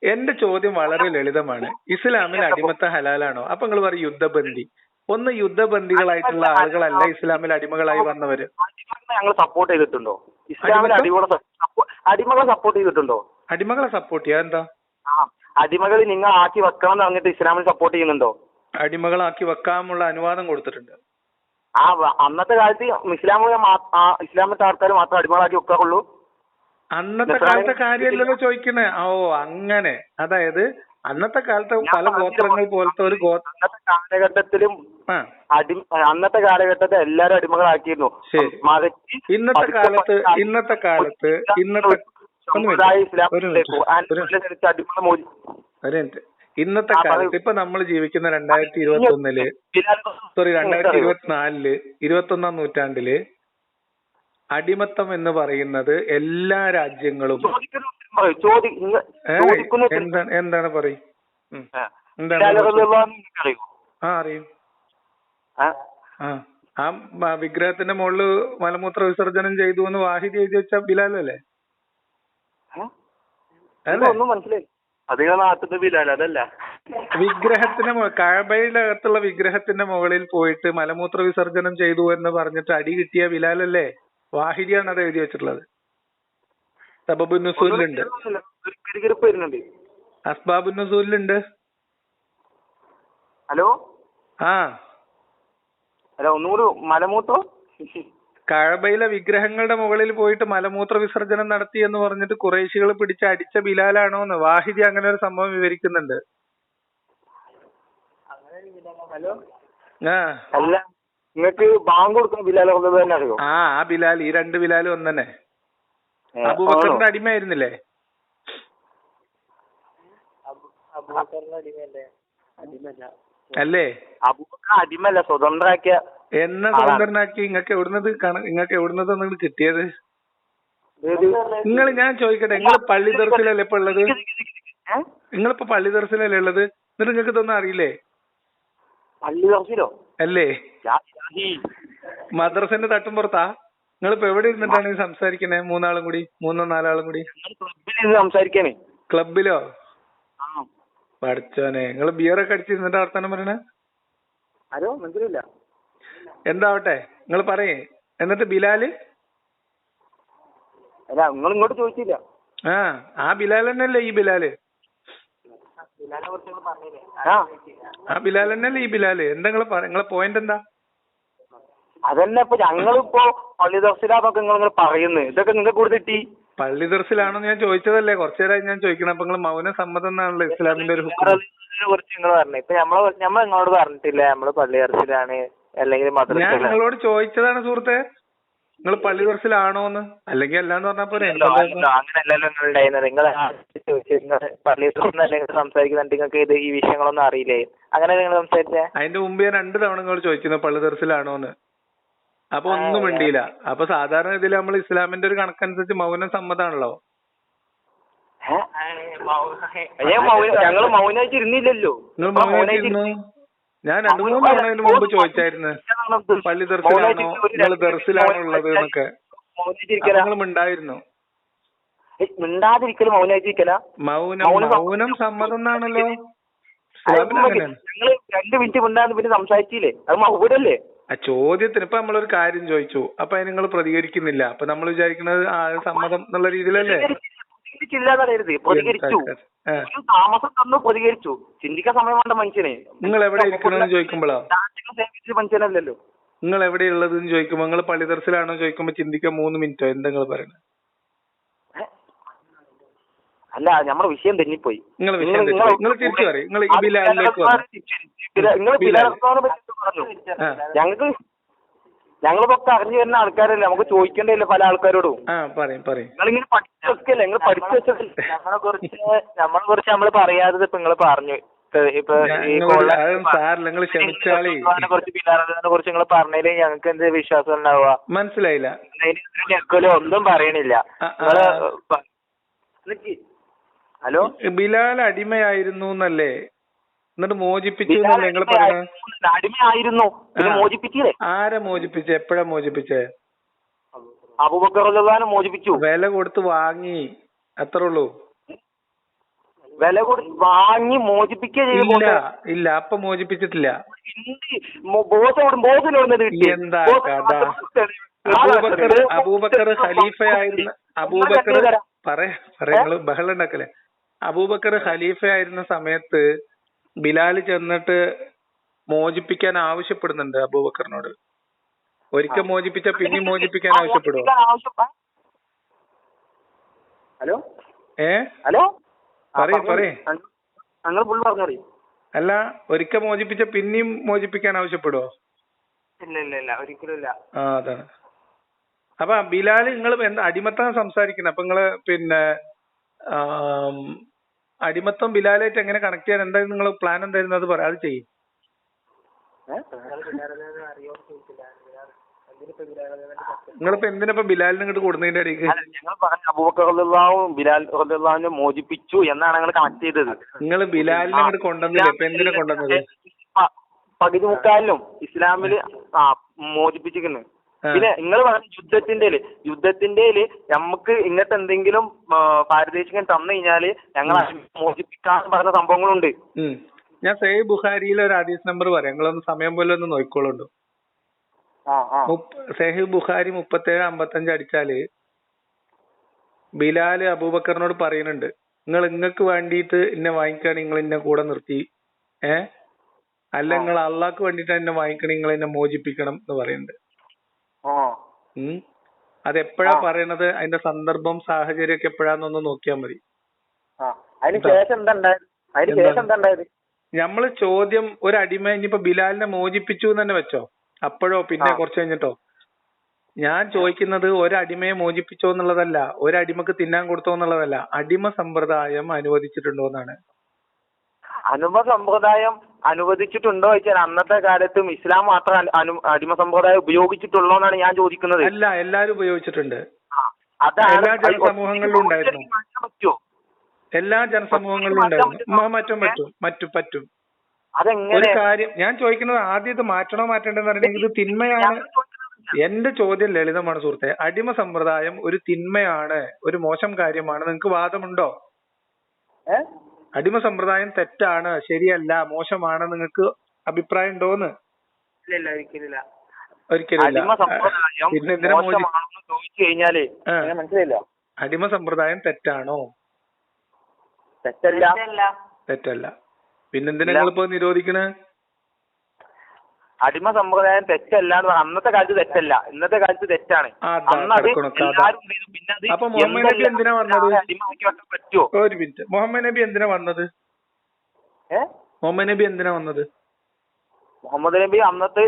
എന്റെ ചോദ്യം വളരെ ലളിതമാണ്. ഇസ്ലാമിൽ അടിമത്ത ഹലാലാണോ? അപ്പൊ നിങ്ങൾ പറയും യുദ്ധബന്ദി. ഒന്ന് യുദ്ധബന്ദികളായിട്ടുള്ള ആളുകളല്ല ഇസ്ലാമിൽ അടിമകളായി വന്നവര്. ഞങ്ങൾ സപ്പോർട്ട് ചെയ്തിട്ടുണ്ടോ? ഇസ്ലാമിൽ അടിമകളെ സപ്പോർട്ട് ചെയ്തിട്ടുണ്ടോ? അടിമകളെ സപ്പോർട്ട് ചെയ്യാ എന്താ? അടിമകൾ നിങ്ങൾ ആക്കി വെക്കണം എന്ന് പറഞ്ഞിട്ട് ഇസ്ലാമിൽ സപ്പോർട്ട് ചെയ്യുന്നുണ്ടോ? അടിമകളാക്കി വെക്കാനുള്ള അനുവാദം കൊടുത്തിട്ടുണ്ട്. അന്നത്തെ കാലത്ത് ഇസ്ലാമിലത്തെ ആൾക്കാർ മാത്രം അടിമകളാക്കി വെക്കാറുള്ളൂ. അന്നത്തെ കാലത്തെ കാര്യമല്ലല്ലോ ചോദിക്കണേ. അങ്ങനെ അതായത് അന്നത്തെ കാലത്ത് പല ഗോത്രങ്ങൾ പോലത്തെ ഒരു അന്നത്തെ കാലഘട്ടത്തിലും അന്നത്തെ കാലഘട്ടത്തിൽ എല്ലാരും അടിമകളാക്കിയിരുന്നു. ശരി. ഇന്നത്തെ കാലത്ത് ഇപ്പൊ നമ്മൾ ജീവിക്കുന്ന 2021 2024 21-ാം നൂറ്റാണ്ടില് അടിമത്തം എന്ന് പറയുന്നത് എല്ലാ രാജ്യങ്ങളും എന്താണ് പറയും? അറിയും. ആ വിഗ്രഹത്തിന്റെ മുകളില് മലമൂത്ര വിസർജനം ചെയ്തു എന്ന് വാഹിദ് എഴുതി വെച്ച ബിലാലല്ലേ? വിഗ്രഹത്തിന്റെ കഅബയുടെ അകത്തുള്ള വിഗ്രഹത്തിന്റെ മുകളിൽ പോയിട്ട് മലമൂത്ര വിസർജനം ചെയ്തു എന്ന് പറഞ്ഞിട്ട് അടി കിട്ടിയ ബിലാലല്ലേ? വാഹിദിയാണ് അത് എഴുതി വെച്ചിട്ടുള്ളത്. സബബുൻ നുസൂലിലുണ്ട്, അസ്ബാബുൻ നുസൂലിലുണ്ട്. ഹലോ ഒന്നുകൂടി മലമൂത്ര കഅബയിലെ വിഗ്രഹങ്ങളുടെ മുകളിൽ പോയിട്ട് മലമൂത്ര വിസർജനം നടത്തി എന്ന് പറഞ്ഞിട്ട് ഖുറൈശികൾ പിടിച്ച് അടിച്ച ബിലാലാണോന്ന് വാഹിദി അങ്ങനെ ഒരു സംഭവം വിവരിക്കുന്നുണ്ട്. അല്ല നിങ്ങൾക്ക് ബാങ്ക് കൊടുക്കുന്ന ബിലാൽ തന്നെ അറിയോ? ആ ബിലാൽ, ഈ 2 ബിലാലും ഒന്നെ. അബൂബക്കറിന്റെ അടിമയായിരുന്നില്ലേ? അല്ലേ? അബൂബക്കർ അടിമല്ല, സ്വതന്ത്രാക്കിയ. എന്നെ സ്വതന്ത്രനാക്കി? നിങ്ങൾക്ക് എവിടുന്നത് നിങ്ങൾ കിട്ടിയത്? ഞാൻ ചോദിക്കട്ടെ, നിങ്ങൾ പള്ളി ദർസിലല്ലേ ഇപ്പൊ ഉള്ളത്? നിങ്ങളിപ്പോ പള്ളി ദർസിലല്ലേ ഉള്ളത്? എന്നിട്ട് നിങ്ങൾക്ക് ഇതൊന്നും അറിയില്ലേ? പള്ളി ദർസിലോ? അല്ലേ? മദ്രസന്റെ തട്ടുംപുറത്താ? നിങ്ങളിപ്പോ എവിടെ ഇരുന്നിട്ടാണ് സംസാരിക്കണേ? 3 ആളും കൂടി, 3-4 ആളും കൂടി സംസാരിക്കാനേ. ക്ലബിലോ? പഠിച്ചോനെ, നിങ്ങള് ബിയറൊക്കെ അടിച്ചിരുന്നിട്ട് വർത്താനം പറയണേ? മനസ്സിലില്ല. എന്താവട്ടെ, നിങ്ങൾ പറയേ. എന്നിട്ട് ബിലാല് നിങ്ങൾ ഇങ്ങോട്ട് ചോദിച്ചില്ല. ആ ബിലാൽ തന്നെയല്ലേ ഈ ബിലാല്? ആ ബിലാൽ തന്നെയല്ലേ ഈ ബിലാല്? എന്താ നിങ്ങളെ പോയിന്റ് എന്താ? അതന്നെ ഇപ്പൊ ഞങ്ങളിപ്പോ പള്ളി ദർസിലാന്നൊക്കെ നിങ്ങൾ പറയുന്നത്. ഇതൊക്കെ നിങ്ങൾക്ക് കൂടെ കിട്ടി? പള്ളി ദർസിലാണെന്ന് ഞാൻ ചോദിച്ചതല്ലേ? കുറച്ചേരായി ഞാൻ ചോദിക്കണം. അപ്പൊ നിങ്ങൾ മൗന സമ്മതം എന്നാണല്ലോ ഇസ്ലാമിന്റെ ഒരു കുറിച്ച് നിങ്ങൾ പറഞ്ഞു. ഇപ്പൊ നമ്മൾ നിങ്ങളോട് പറഞ്ഞിട്ടില്ല നമ്മള് പള്ളി ദർസിലാണ് അല്ലെങ്കിൽ ഞാൻ നിങ്ങളോട് ചോദിച്ചതാണ് സുഹൃത്തെ, നിങ്ങൾ പള്ളി ദർസിലാണോന്ന്. അല്ലെങ്കിൽ അല്ലാന്ന് പറഞ്ഞാ പോരെ? അങ്ങനെയല്ലല്ലോ നിങ്ങൾ ഉണ്ടായിരുന്നത്. നിങ്ങൾ പള്ളി ദർസിൽ സംസാരിക്കുന്നുണ്ട്, നിങ്ങൾക്ക് ഇത് ഈ വിഷയങ്ങളൊന്നും അറിയില്ലേ? അങ്ങനെ നിങ്ങൾ സംസാരിച്ചേ? അതിന്റെ മുമ്പ് ഞാൻ 2 തവണ നിങ്ങൾ ചോദിക്കുന്നു പള്ളി ദർസിലാണോന്ന്. അപ്പൊ ഒന്നും മിണ്ടിയില്ല. അപ്പൊ സാധാരണ ഇതിൽ നമ്മൾ ഇസ്ലാമിന്റെ ഒരു കണക്കനുസരിച്ച് മൗനം സമ്മതാണല്ലോ. ഞങ്ങൾ മൗനായിട്ട് ഇരുന്നില്ലല്ലോ. നിങ്ങൾ മൗനായിട്ടിരുന്നു. ഞാൻ 2-3 തവണ ഇതിന് മുമ്പ് ചോദിച്ചായിരുന്നു പള്ളി ദർസിലാണോ നിങ്ങൾ ദർസിലാണോ ഉള്ളത് എന്നൊക്കെ. നിങ്ങൾ മിണ്ടായിരുന്നു. മിണ്ടാതിരിക്കല് മൗനായിട്ടിരിക്കല? മൗനം സമ്മതം എന്നാണല്ലോ. ഞങ്ങള് 2 മിനിറ്റ് മിണ്ടാന്ന് പിന്നെ സംസാരിച്ചില്ലേ? അത് മൗനല്ലേ? ചോദ്യത്തിന് ഇപ്പൊ നമ്മളൊരു കാര്യം ചോദിച്ചു, അപ്പൊ അതിന് നിങ്ങൾ പ്രതികരിക്കുന്നില്ല. അപ്പൊ നമ്മൾ വിചാരിക്കുന്നത് സമ്മതം എന്നുള്ള രീതിയിലല്ലേ? താമസം തന്നു പ്രതികരിച്ചു. ചിന്തിക്കാൻ സമയം വേണ്ട മനുഷ്യനെ. നിങ്ങൾ എവിടെ ഇരിക്കണമെന്ന് ചോദിക്കുമ്പോഴോ? മനുഷ്യനല്ലല്ലോ. നിങ്ങൾ എവിടെയുള്ളത് എന്ന് ചോദിക്കുമ്പോ നിങ്ങൾ പള്ളി ദർസിലാണോ ചോദിക്കുമ്പോ ചിന്തിക്കാൻ 3 മിനിറ്റോ എന്താ നിങ്ങൾ പറയുന്നത്? അല്ല നമ്മുടെ വിഷയം തെന്നിപ്പോയി. നിങ്ങൾ തിരിച്ചു പറയും. നിങ്ങൾ ഈ ബിലാലിലേക്ക് ഞങ്ങൾക്ക് ഞങ്ങളിപ്പോ അറിഞ്ഞു വരുന്ന ആൾക്കാരല്ലേ, നമുക്ക് ചോദിക്കേണ്ടതില്ല പല ആൾക്കാരോടും. നിങ്ങളിങ്ങനെ പഠിച്ചു വെക്കല്ലേ, നിങ്ങൾ പഠിച്ചു വെച്ചത് നമ്മളെ കുറിച്ച് നമ്മൾ പറയാതെ ഇപ്പൊ നിങ്ങൾ പറഞ്ഞു. ഇപ്പൊ കുറിച്ച് നിങ്ങൾ പറഞ്ഞതില് ഞങ്ങൾക്ക് എന്ത് വിശ്വാസം ഉണ്ടാവുക? മനസ്സിലായില്ല. ഒന്നും പറയണില്ല. ഹലോ, ബിലാൽ അടിമയായിരുന്നു എന്നല്ലേ, എന്നിട്ട് മോചിപ്പിച്ചു എന്നല്ലേ നിങ്ങൾ പറയുന്നത്? അടിമയായിരുന്നു, പിന്നെ മോചിപ്പിച്ചില്ലേ? ആരെ മോചിപ്പിച്ചേ? എപ്പോഴാ മോചിപ്പിച്ചേ? അബൂബക്കർ റളിയല്ലാഹു മോചിപ്പിച്ചു. വില കൊടുത്ത് വാങ്ങി, അത്രേ ഉള്ളൂ. വില കൊടുത്ത് വാങ്ങി മോചിപ്പിക്കില്ല. ഇല്ല, അപ്പൊ മോചിപ്പിച്ചിട്ടില്ല. എന്താ കഥ? അബൂബക്കർ ഖലീഫയായിരുന്ന നിങ്ങള് ബഹളം ഉണ്ടാക്കല്ലേ. അബൂബക്കർ ഖലീഫയായിരുന്ന സമയത്ത് ബിലാൽ ചെന്നിട്ട് മോചിപ്പിക്കാൻ ആവശ്യപ്പെടുന്നുണ്ട് അബൂബക്കറിനോട്. ഒരിക്കൽ മോചിപ്പിച്ച പിന്നെ മോചിപ്പിക്കാൻ ആവശ്യപ്പെടുവോ? ഹലോ ഹലോ പറയേ. അല്ല, ഒരിക്കൽ മോചിപ്പിച്ച പിന്നെയും മോചിപ്പിക്കാൻ ആവശ്യപ്പെടുവോ? ഇല്ല ഒരിക്കലും ഇല്ല. അതാണ്. അപ്പൊ ബിലാൽ നിങ്ങൾ എന്താ അടിമത്തം സംസാരിക്കുന്നത്? അപ്പൊ നിങ്ങള് പിന്നെ അടിമത്തം ബിലാലായിട്ട് എങ്ങനെ കണക്ട് ചെയ്യാൻ എന്തായിരുന്നു നിങ്ങൾ പ്ലാൻ? എന്തായിരുന്നു അത് പറയാം, അത് ചെയ്യും. നിങ്ങളിപ്പോ എന്തിനാ ബിലാലിനെ ഇങ്ങോട്ട് കൊടുന്നതിന്റെ അടിക്ക്? ഞങ്ങൾ പറഞ്ഞു അബൂബക്കർ റളിയല്ലാഹു ബിലാൽ റളിയല്ലാഹുവിനെ മോചിപ്പിച്ചു എന്നാണ് ഞങ്ങൾ കണക്ട് ചെയ്തത്. നിങ്ങൾ ബിലാലിനെ ഇങ്ങോട്ട് കൊണ്ടുവന്നില്ല, ഇപ്പൊ എന്തിനാ കൊണ്ടുവന്നത്? പകുതി മുക്കാലിലും ഇസ്ലാമില് മോചിപ്പിച്ചിരിക്കുന്നു. പിന്നെ നിങ്ങൾ പറഞ്ഞ യുദ്ധത്തിന്റെ നമുക്ക് ഇങ്ങനത്തെ എന്തെങ്കിലും പാരിതോഷികം തന്നു കഴിഞ്ഞാല് ഞങ്ങൾ മോചിപ്പിക്കാന്ന് പറഞ്ഞ സംഭവങ്ങളുണ്ട്. ഞാൻ സഹീഹ് ബുഖാരിയിലെ ഒരു ഹദീസ് നമ്പർ പറയാം, നിങ്ങളൊന്ന് സമയം പോലെ ഒന്ന് നോക്കിക്കോളുണ്ടോ. സഹീഹ് ബുഖാരി 3755 അടിച്ചാല് ബിലാല് അബൂബക്കറിനോട് പറയുന്നുണ്ട്, നിങ്ങൾക്ക് വേണ്ടിയിട്ട് എന്നെ വാങ്ങിക്കാണ് നിങ്ങൾ എന്നെ കൂടെ നിർത്തി, അല്ല നിങ്ങൾ അള്ളാഹ്ക്ക് വേണ്ടിയിട്ട് എന്നെ വാങ്ങിക്കണം, നിങ്ങൾ എന്നെ മോചിപ്പിക്കണം എന്ന് പറയുന്നുണ്ട്. അതെപ്പോഴാ പറയണത്? അതിന്റെ സന്ദർഭം സാഹചര്യം ഒക്കെ എപ്പോഴാന്നൊന്ന് നോക്കിയാൽ മതി. നമ്മള് ചോദ്യം ഒരു അടിമ ഇനിയിപ്പോ ബിലാലിനെ മോചിപ്പിച്ചു എന്ന് തന്നെ വെച്ചോ, അപ്പോഴോ പിന്നെ കുറച്ച് കഴിഞ്ഞിട്ടോ. ഞാൻ ചോദിക്കുന്നത് ഒരടിമയെ മോചിപ്പിച്ചോ എന്നുള്ളതല്ല, ഒരടിമക്ക് തിന്നാൻ കൊടുത്തോ എന്നുള്ളതല്ല, അടിമ സമ്പ്രദായം അനുവദിച്ചിട്ടുണ്ടോ എന്നാണ്. അടിമ സമ്പ്രദായം അനുവദിച്ചിട്ടുണ്ടോ ചോദിച്ചാൽ അന്നത്തെ കാലത്തും ഇസ്ലാം മാത്രം അടിമ സമ്പ്രദായം ഉപയോഗിച്ചിട്ടുള്ളൂ എന്നാണ് ഞാൻ ചോദിക്കുന്നത്. അല്ല, എല്ലാരും ഉപയോഗിച്ചിട്ടുണ്ട്. എല്ലാ ജനസമൂഹങ്ങളിലും ഉണ്ടായിരുന്നു. എല്ലാ ജനസമൂഹങ്ങളിലും ഉണ്ടായിരുന്നു. പറ്റും. ഒരു കാര്യം ഞാൻ ചോദിക്കുന്നത്, ആദ്യം ഇത് മാറ്റണോ മാറ്റേണ്ടെന്ന് പറഞ്ഞിട്ടുണ്ടെങ്കിൽ ഇത് തിന്മയാണ്. എന്റെ ചോദ്യം ലളിതമാണ് സുഹൃത്തെ. അടിമ സമ്പ്രദായം ഒരു തിന്മയാണ്, ഒരു മോശം കാര്യമാണ്, നിങ്ങൾക്ക് വാദമുണ്ടോ? അടിമ സമ്പ്രദായം തെറ്റാണ്, ശരിയല്ല, മോശമാണ്, നിങ്ങൾക്ക് അഭിപ്രായം ഉണ്ടോന്ന്? ഒരിക്കലും. പിന്നെ എന്തിനാ അടിമ സമ്പ്രദായം തെറ്റാണോ? തെറ്റല്ല. പിന്നെന്തിനാ നിങ്ങളിപ്പോ നിരോധിക്കണേ? അടിമ സമ്പ്രദായം തെറ്റല്ല എന്ന് പറഞ്ഞാൽ അന്നത്തെ കാലത്ത് തെറ്റല്ല, ഇന്നത്തെ കാലത്ത് തെറ്റാണ്. അപ്പൊ മുഹമ്മദ് നബി എന്തിനാ വന്നത്? ഒരു മിനിറ്റ്, മുഹമ്മദ് നബി എന്തിനാ വന്നത്? മുഹമ്മദ് നബി അന്നത്തെ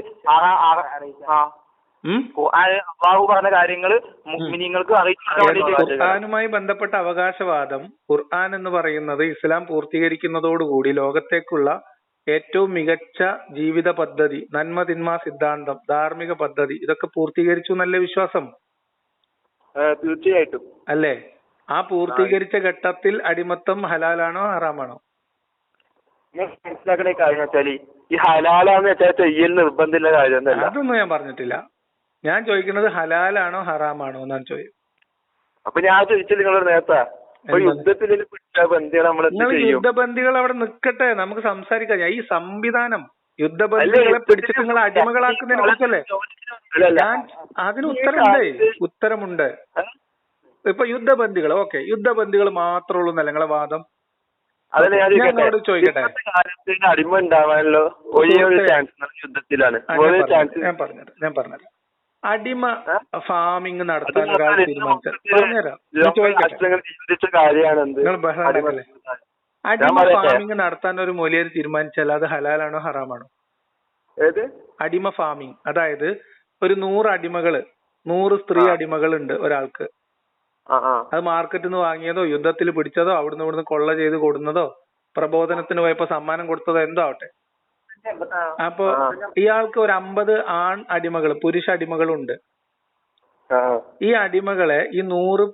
അള്ളാഹു പറഞ്ഞ കാര്യങ്ങള് മുഅ്മിനീങ്ങൾക്ക് അറിയിച്ചു. ഖുർആനുമായി ബന്ധപ്പെട്ട അവകാശവാദം, ഖുർആൻ എന്ന് പറയുന്നത് ഇസ്ലാം പൂർത്തീകരിക്കുന്നതോടുകൂടി ലോകത്തേക്കുള്ള ഏറ്റവും മികച്ച ജീവിത പദ്ധതി, നന്മ തിന്മ സിദ്ധാന്തം, ധാർമ്മിക പദ്ധതി, ഇതൊക്കെ പൂർത്തീകരിച്ചു എന്നല്ലേ വിശ്വാസം? തീർച്ചയായിട്ടും. അല്ലേ? ആ പൂർത്തീകരിച്ച ഘട്ടത്തിൽ അടിമത്തം ഹലാലാണോ ഹറാമാണോ? മനസ്സിലാക്കണ കാര്യം വെച്ചാല് ഈ ഹലാലാന്ന് വെച്ചാൽ ചെയ്യൽ നിർബന്ധമില്ല കാര്യം. അതൊന്നും ഞാൻ പറഞ്ഞിട്ടില്ല. ഞാൻ ചോദിക്കുന്നത് ഹലാലാണോ ഹറാമാണോ എന്നാണ് ചോദ്യം. അപ്പൊ ഞാൻ ചോദിച്ചത് നിങ്ങളോട് നേരത്തെ യുദ്ധബന്ദികൾ അവിടെ നിൽക്കട്ടെ, നമുക്ക് സംസാരിക്കാം. ഈ സംവിധാനം യുദ്ധബന്ദികളെ പിടിച്ചിട്ട് നിങ്ങൾ അടിമകളാക്കുന്നതിനെ കുറിച്ചല്ലേ? ഞാൻ അതിന് ഉത്തരമുണ്ട്. ഇപ്പൊ യുദ്ധബന്ദികൾ മാത്രമേ ഉള്ളൂ എന്നല്ല നിങ്ങളെ വാദം? അതല്ല ഞാൻ ഞങ്ങളോട് ചോദിക്കട്ടെ, കാലത്തിന് അടിമ ഉണ്ടാവാനുള്ള ഒരേ ഒരു ചാൻസ് യുദ്ധത്തിലാണ്. ഞാൻ പറഞ്ഞുതരാം. അടിമ ഫാമിംഗ് നടത്താൻ ഒരാൾ തീരുമാനിച്ചാൽ പറഞ്ഞുതരാം. ജീവിച്ച കാര്യമാണ്. നിങ്ങൾ ബഹളം ഉണ്ടാക്കല്ലേ? അടിമ ഫാമിംഗ് നടത്താൻ ഒരു മൊലിയർ തീരുമാനിച്ചാൽ അത് ഹലാലാണോ ഹറാമാണോ? ഏത് അടിമ ഫാമിംഗ്, അതായത് ഒരു 100 അടിമകള്, 100 സ്ത്രീ അടിമകളുണ്ട് ഒരാൾക്ക്. അത് മാർക്കറ്റിൽ നിന്ന് വാങ്ങിയതോ യുദ്ധത്തിൽ പിടിച്ചതോ അവിടുന്ന് ഇവിടുന്ന് കൊള്ള ചെയ്ത് കൊടുന്നതോ പ്രബോധനത്തിന് പോയപ്പോ സമ്മാനം കൊടുത്തതോ എന്തോ ആവട്ടെ. അപ്പൊ ഇയാൾക്ക് ഒരു 50 ആൺ അടിമകൾ, പുരുഷ അടിമകളുണ്ട്. ഈ അടിമകളെ ഈ 100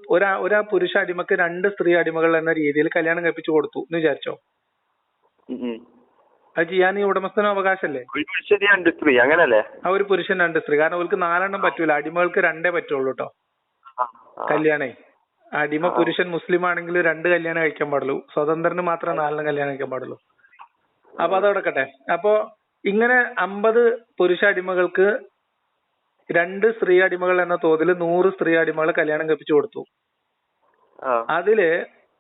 ഒരാ പുരുഷ അടിമക്ക് 2 സ്ത്രീ അടിമകൾ എന്ന രീതിയിൽ കല്യാണം കഴിപ്പിച്ചു കൊടുത്തു എന്ന് വിചാരിച്ചോ? അത് ചെയ്യാൻ ഈ ഉടമസ്ഥന് അവകാശല്ലേ? അങ്ങനല്ലേ? ആ ഒരു പുരുഷൻ 2 സ്ത്രീ. കാരണം അവർക്ക് 4 എണ്ണം പറ്റൂല, അടിമകൾക്ക് 2 പറ്റുള്ളൂ കേട്ടോ കല്യാണേ. അടിമ പുരുഷൻ മുസ്ലിം ആണെങ്കിൽ 2 കല്യാണം കഴിക്കാൻ പാടുള്ളൂ, സ്വതന്ത്രന് മാത്രമേ 4 കല്യാണം കഴിക്കാൻ പാടുള്ളൂ. അപ്പൊ അതോടക്കട്ടെ. അപ്പൊ ഇങ്ങനെ 50 പുരുഷ അടിമകൾക്ക് 2 സ്ത്രീ അടിമകൾ എന്ന തോതിൽ 100 സ്ത്രീ അടിമകളെ കല്യാണം കഴിപ്പിച്ചു കൊടുത്തു. അതില്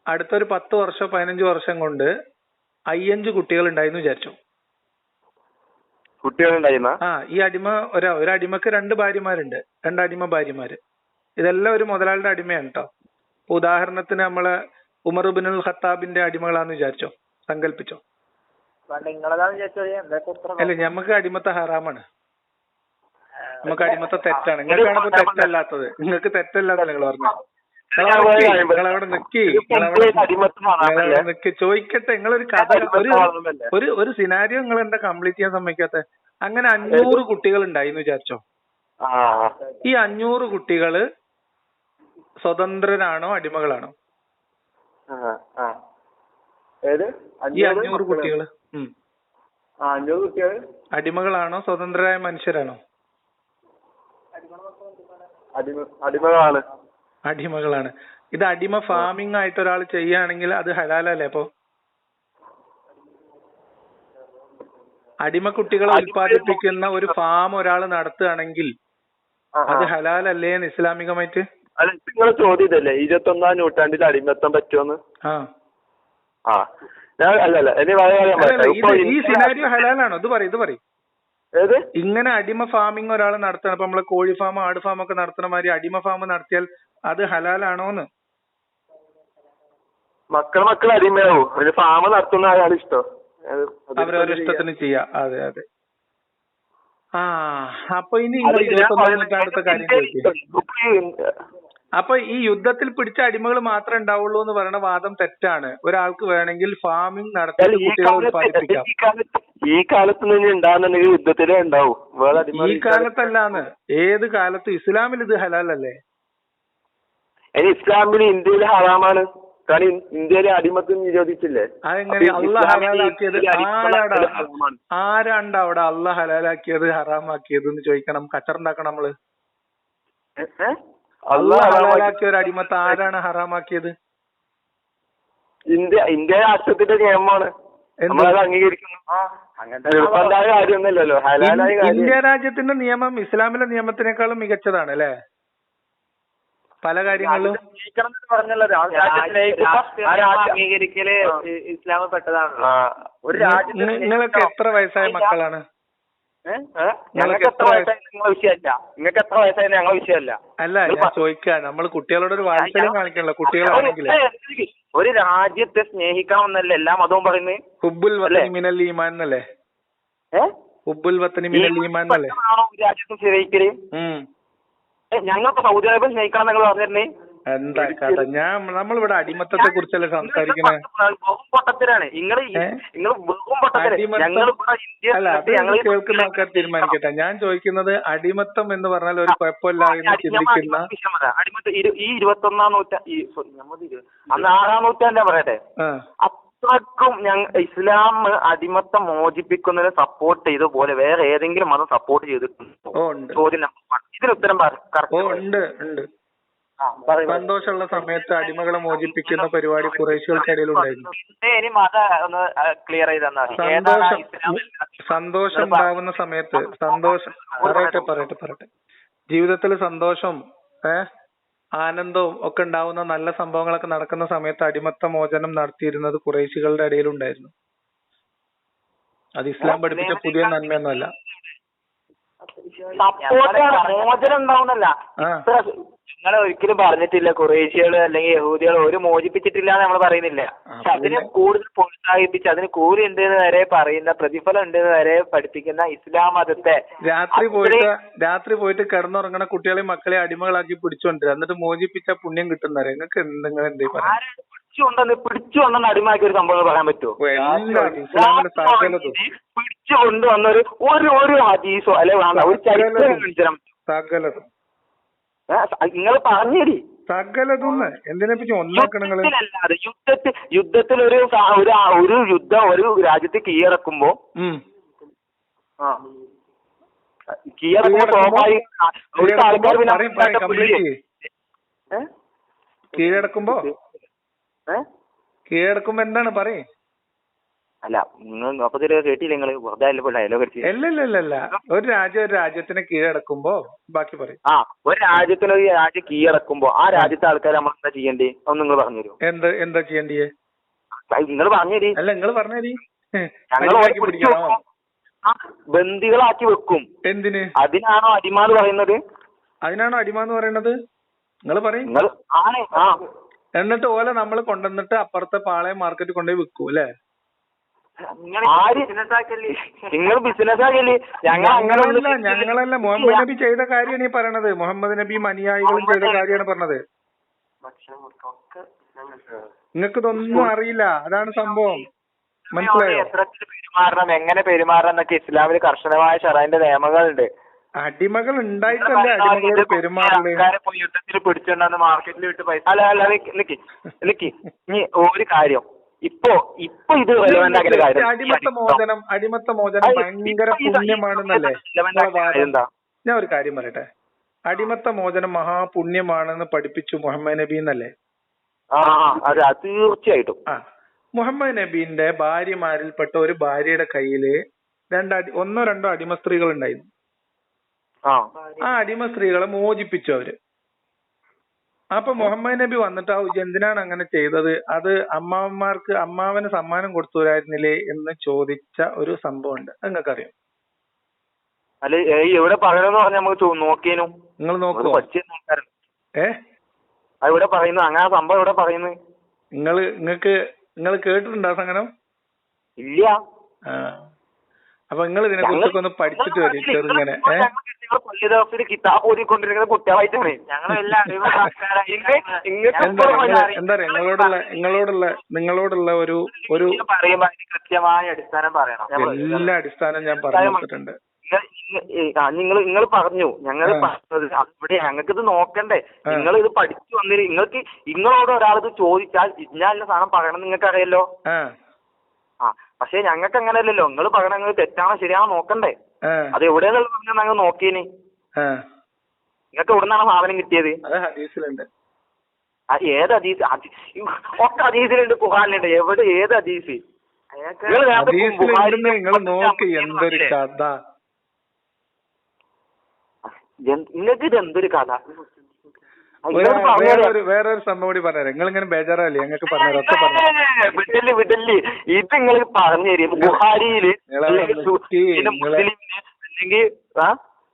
അടുത്തൊരു 10 വർഷം 15 വർഷം കൊണ്ട് 5 കുട്ടികൾ ഉണ്ടായിന്ന് വിചാരിച്ചു. ഈ അടിമ ഒരടിമക്ക് 2 ഭാര്യമാരുണ്ട്, 2 അടിമ ഭാര്യമാര്. ഇതെല്ലാം ഒരു മുതലാളിയുടെ അടിമയാണ് കേട്ടോ. ഉദാഹരണത്തിന് നമ്മളെ ഉമർ ഇബ്നുൽ ഖത്താബിന്റെ അടിമകളാന്ന് വിചാരിച്ചോ, സങ്കല്പിച്ചോ. അല്ല, ഞമ്മക്ക് അടിമത്തെ ഹറാമാണ്, നമുക്ക് അടിമത്തെ തെറ്റാണ്. നിങ്ങൾക്കാണ് ഇപ്പൊ തെറ്റല്ലാത്തത്. നിങ്ങൾക്ക് തെറ്റല്ലാത്തല്ല നിങ്ങൾ പറഞ്ഞു. നിങ്ങളവിടെ നിക്ക് ചോദിക്കട്ടെ. നിങ്ങളൊരു കഥ, ഒരു സിനാരിയോ നിങ്ങൾ എന്താ കംപ്ലീറ്റ് ചെയ്യാൻ സമ്മതിക്കാത്ത? അങ്ങനെ 500 കുട്ടികൾ ഉണ്ടായിന്ന് വിചാരിച്ചോ. ഈ 500 കുട്ടികള് സ്വതന്ത്രരാണോ അടിമകളാണോ? ഈ 500 കുട്ടികള് അടിമകളാണോ സ്വതന്ത്രരായ മനുഷ്യരാണോ? അടിമകളാണ്. ഇത് അടിമ ഫാമിംഗ് ആയിട്ട് ഒരാൾ ചെയ്യുകയാണെങ്കിൽ അത് ഹലാലല്ലേ? അപ്പൊ അടിമ കുട്ടികളെ ഉൽപ്പാദിപ്പിക്കുന്ന ഒരു ഫാം ഒരാൾ നടത്തുകയാണെങ്കിൽ അത് ഹലാലല്ലേ ഇസ്ലാമികമായിട്ട്? അല്ല, നിങ്ങളെ ചോദ്യം ഇതല്ലേ 21ാം നൂറ്റാണ്ടിൽ അടിമത്തം പറ്റുമെന്ന്? ഈ സിനാരിയോ ഹലാലാണോ? ഇത് പറയും. ഇങ്ങനെ അടിമ ഫാമിംഗ് ഒരാൾ നടത്തണം. ഇപ്പൊ നമ്മള് കോഴി ഫാം, ആട് ഫാം ഒക്കെ നടത്തുന്ന മാതിരി അടിമ ഫാം നടത്തിയാൽ അത് ഹലാലാണോന്ന്? മക്കൾ അടിമയാവും. ഒരു ഫാം നടത്തുന്ന ആളാണ് ഇഷ്ടം, അവരവരുടെ ഇഷ്ടത്തിന് ചെയ്യാം. അതെ. അപ്പൊ ഇനി 21ാം നൂറ്റാണ്ടത്തെ കാര്യം ചോദിക്കും. അപ്പൊ ഈ യുദ്ധത്തിൽ പിടിച്ച അടിമകൾ മാത്രമേ ഉണ്ടാവുള്ളൂ എന്ന് പറയുന്ന വാദം തെറ്റാണ്. ഒരാൾക്ക് വേണമെങ്കിൽ ഫാമിംഗ് നടത്തി കുട്ടികളെ ഉത്പാദിപ്പിക്കാം. ഈ കാലത്ത് നിന്ന് ഉണ്ടാകുന്നുണ്ടെങ്കിൽ യുദ്ധത്തിലേ ഉണ്ടാവും. ഈ കാലത്തല്ലാന്ന്, ഏത് കാലത്തും. ഇസ്ലാമിൽ ഇത് ഹലാലല്ലേ? ഇസ്ലാമിൽ ഇന്ത്യയിൽ ഹറാമാണ്. കാരണം ഇന്ത്യയിലെ അടിമത്തം നിരോധിച്ചില്ലേ? അതെങ്ങനെ അള്ളാഹ് ഹലാലാക്കിയത്? ആരാണ്ട് അവിടെ അള്ളാഹ് ഹലാലാക്കിയത് ഹറാമാക്കിയത് എന്ന് ചോദിക്കണം. കച്ചറുണ്ടാക്കണം നമ്മള്. അള്ളാഹ് ഹലാലാക്കിയ ഒരു അടിമത്തെ ആരാണ് ഹറാമാക്കിയത്? ഇന്ത്യ രാഷ്ട്രത്തിന്റെ നിയമമാണ്, അംഗീകരിക്കുന്നു. ഇന്ത്യ രാജ്യത്തിന്റെ നിയമം ഇസ്ലാമിലെ നിയമത്തിനേക്കാളും മികച്ചതാണ് അല്ലെ പല കാര്യങ്ങളിലും? അംഗീകരിക്കല് ഇസ്ലാമിൽ പെട്ടതാണ്. നിങ്ങൾക്ക് എത്ര വയസ്സായ മക്കളാണ്? നിങ്ങൾക്ക് എത്ര വയസ്സായാലും ഞങ്ങളെ വിഷയമല്ല. അല്ല, ഞാൻ ചോദിക്കാ, നമ്മൾ കുട്ടികളോട് ഒരു വാത്സല്യം കാണിക്കണല്ലോ. കുട്ടികളാണെങ്കിൽ ഒരു രാജ്യത്തെ സ്നേഹിക്കണം എന്നല്ലേ എല്ലാ മതവും പറയുന്നത്? ഹുബ്ബുൽ വതനി മിനൽ ഈമാൻ എന്നല്ലേ? ഹുബ്ബുൽ വതനി മിനൽ ഈമാൻ എന്നല്ലേ രാജ്യത്തെ സ്നേഹിക്കല്? ഞങ്ങൾക്ക് സൗദി അറേബ്യ സ്നേഹിക്കണം നിങ്ങൾ പറഞ്ഞിരുന്നേ. എന്താ കഥ? നമ്മളിവിടെ അടിമത്തത്തെ കുറിച്ചല്ലേ സംസാരിക്കണേ? കേൾക്കുന്ന ആൾക്കാർ തീരുമാനിക്കട്ടെ. ഞാൻ ചോദിക്കുന്നത് അടിമത്തം എന്ന് പറഞ്ഞാൽ ഒരു കുഴപ്പമില്ല എന്ന് ചിന്തിക്കുന്ന ഈ 21ാം അന്ന് 6ാം നൂറ്റാണ്ടാ പറയട്ടെ, അത്രക്കും ഇസ്ലാം അടിമത്തം മോചിപ്പിക്കുന്നതിന് സപ്പോർട്ട് ചെയ്ത പോലെ വേറെ ഏതെങ്കിലും മതം സപ്പോർട്ട് ചെയ്തിട്ടുണ്ടോ? ചോദ്യം നമ്പർ 1. ഇതിന് ഉത്തരം ഉണ്ട്. സന്തോഷമുള്ള സമയത്ത് അടിമകളെ മോചിപ്പിക്കുന്ന പരിപാടി ഖുറൈശികൾക്കിടയിൽ ഉണ്ടായിരുന്നു. സന്തോഷം ഉണ്ടാവുന്ന സമയത്ത് പറയട്ടെ ജീവിതത്തിൽ സന്തോഷം ആനന്ദവും ഒക്കെ ഉണ്ടാവുന്ന നല്ല സംഭവങ്ങളൊക്കെ നടക്കുന്ന സമയത്ത് അടിമത്ത മോചനം നടത്തിയിരുന്നത് ഖുറൈശികളുടെ ഇടയിലുണ്ടായിരുന്നു. അത് ഇസ്ലാം പഠിപ്പിച്ച പുതിയ നന്മയൊന്നുമല്ല. മോചനം ഉണ്ടാവുന്നല്ല. നിങ്ങൾ ഒരിക്കലും പറഞ്ഞിട്ടില്ല ഖുറൈശികൾ അല്ലെങ്കിൽ യഹൂദികൾ ഒരു മോചിപ്പിച്ചിട്ടില്ല എന്ന് നമ്മൾ പറയുന്നില്ല. പക്ഷെ അതിനെ കൂടുതൽ പ്രോത്സാഹിപ്പിച്ച് അതിന് കൂലി ഉണ്ടെന്ന് വരെ പറയുന്ന, പ്രതിഫലം ഉണ്ടെന്ന് വരെ പഠിപ്പിക്കുന്ന ഇസ്ലാം മതത്തെ രാത്രി പോയിട്ട് കിടന്നുറങ്ങണ കുട്ടികളെയും മക്കളെ അടിമകളാക്കി പിടിച്ചോണ്ടിരുക, എന്നിട്ട് മോചിപ്പിച്ച പുണ്യം കിട്ടുന്നവരെ നിങ്ങൾക്ക് എന്തെങ്കിലും പിടിച്ചുകൊണ്ടെന്ന് അടിമയാക്കിയ ഒരു സംഭവം പറയാൻ പറ്റുമോ? പിടിച്ചു കൊണ്ടുവന്നൊരു ഒരു ഹദീസോ അല്ലെ ഒരു ചരിത്രം നിങ്ങൾ പറഞ്ഞേരി. യുദ്ധത്തിലൊരു യുദ്ധം ഒരു രാജ്യത്ത് കീഴടക്കുമ്പോ കീഴടക്കുമ്പോ എന്താണ് പറയേ? അല്ല നിങ്ങൾ കേട്ടില്ല, നിങ്ങൾ വെറുതെ ഡയലോഗ് അടിച്ചു. അല്ലല്ല, ഒരു രാജ്യത്തിനെ കീഴടക്കുമ്പോ ബാക്കി പറയും. ഒരു രാജ്യം കീഴടക്കുമ്പോ ആ രാജ്യത്തെ ആൾക്കാർ നമ്മൾ എന്താ ചെയ്യണ്ടേ ഒന്ന് നിങ്ങൾ പറഞ്ഞുതരും. എന്താ ചെയ്യണ്ടേ? നിങ്ങൾ പറഞ്ഞേരി. അല്ല നിങ്ങൾ പറഞ്ഞേരി. ബന്ദികളാക്കി വെക്കും. എന്തിന്? അതിനാണോ അടിമാന്ന് പറയുന്നത്? അതിനാണോ അടിമാന്ന് പറയുന്നത്? നിങ്ങൾ പറയും. എന്നിട്ട് ഓല നമ്മൾ കൊണ്ടുവന്നിട്ട് അപ്പുറത്തെ പാളയം മാർക്കറ്റ് കൊണ്ടുപോയി വിൽക്കും അല്ലേ? നിങ്ങൾ ബിസിനസ് ആകല്ലേ? ഞങ്ങളല്ല, മുഹമ്മദ് നബി ചെയ്ത കാര്യമാണ് ഈ പറയണത്. മുഹമ്മദ് നബിയും അനുയായികളും ചെയ്ത കാര്യമാണ് പറഞ്ഞത്. നിങ്ങൾക്ക് ഇതൊന്നും അറിയില്ല, അതാണ് സംഭവം. മനസ്സിലായോ? പെരുമാറണം, എങ്ങനെ പെരുമാറണം എന്നൊക്കെ ഇസ്ലാമിൽ കർശനമായ ശറഅന്റെ നിയമങ്ങളുണ്ട്. അടിമകൾ ഉണ്ടായിട്ടല്ലേ അടിമകളോട് പെരുമാറല്? യുദ്ധത്തിൽ പിടിച്ചോണ്ടെന്ന് മാർക്കറ്റിൽ വിട്ട് പൈസ. അല്ല നിക്ക് ഇനി ഒരു കാര്യം, ഇപ്പൊ ഇത് അടിമത്ത മോചനം ഭയങ്കര പുണ്യമാണെന്നല്ലേ? ഞാൻ ഒരു കാര്യം പറയട്ടെ, അടിമത്ത മോചനം മഹാപുണ്യമാണെന്ന് പഠിപ്പിച്ചു മുഹമ്മദ് നബി എന്നല്ലേ? തീർച്ചയായിട്ടും. മുഹമ്മദ് നബീന്റെ ഭാര്യമാരിൽപ്പെട്ട ഒരു ഭാര്യയുടെ കയ്യില് ഒന്നോ രണ്ടോ അടിമ സ്ത്രീകൾ ഉണ്ടായിരുന്നു. ആ അടിമ സ്ത്രീകളെ മോചിപ്പിച്ചു അവര്. അപ്പൊ മുഹമ്മദ് നബി വന്നിട്ട് എന്തിനാണ് അങ്ങനെ ചെയ്തത്, അത് അമ്മാവന് സമ്മാനം കൊടുത്തുവരായിരുന്നില്ലേ എന്ന് ചോദിച്ച ഒരു സംഭവം ഉണ്ട്. നിങ്ങൾക്കറിയാം? അല്ലെ എവിടെ പറയണെന്ന് പറഞ്ഞാൽ നമുക്ക് നോക്കിയേനു. നിങ്ങൾ നോക്കുവോ? ഇവിടെ പറയുന്നു അങ്ങനെ സംഭവം ഇവിടെ പറയുന്നു. നിങ്ങൾ കേട്ടിട്ടുണ്ടോ സംഗനം? ഇല്ല. അപ്പൊ നിങ്ങൾ ഇതിനെ കുറിച്ചൊക്കെ ഒന്ന് പഠിച്ചിട്ട് വരും ചെറുങ്ങനെ. കിതാബ് ഓതിക്കൊണ്ടിരിക്കുന്ന കുട്ടികളായിട്ടാണ് നിങ്ങളോടുള്ള ഒരു കൃത്യമായ അടിസ്ഥാനം പറയണം. എല്ലാ അടിസ്ഥാനം ഞാൻ പറഞ്ഞു കൊടുത്തിട്ടുണ്ട്. നിങ്ങൾ പറഞ്ഞു, ഞങ്ങൾ പറഞ്ഞത് ഇവിടെ ഞങ്ങൾക്ക് ഇത് നോക്കണ്ടേ? നിങ്ങൾ ഇത് പഠിച്ചു വന്നിട്ട് നിങ്ങളോട് ഒരാളിത് ചോദിച്ചാൽ ഇന്ന സാധനം പറയണം നിങ്ങൾക്ക് അറിയല്ലോ. പക്ഷെ ഞങ്ങൾക്ക് അങ്ങനെയല്ലല്ലോ. നിങ്ങൾ പറയണ നിങ്ങൾ തെറ്റാണോ ശരിയാണോ നോക്കണ്ടേ? അത് എവിടെയെന്നുള്ള പറഞ്ഞാൽ ഞങ്ങൾ നോക്കിയേനെ. നിങ്ങൾക്ക് എവിടെ നിന്നാണ് സാധനം കിട്ടിയത്? ഏത് ഹദീസ്? ഒക്കെ ഹദീസിലുണ്ട്, ഖുർആനിലുണ്ട്. എവിടെ ഏത് ഹദീസ്? നിങ്ങൾക്ക് ഇത് എന്തൊരു കഥ? വേറൊരു സംഭവം കൂടി പറഞ്ഞുതരാം. നിങ്ങൾ ഇങ്ങനെ ബേജാറല്ലേ? ഞങ്ങൾക്ക് പറഞ്ഞുതരാം. വിടല്ലേ ഇത് നിങ്ങൾ പറഞ്ഞു തരും. ബുഖാരിയില് അല്ലെങ്കിൽ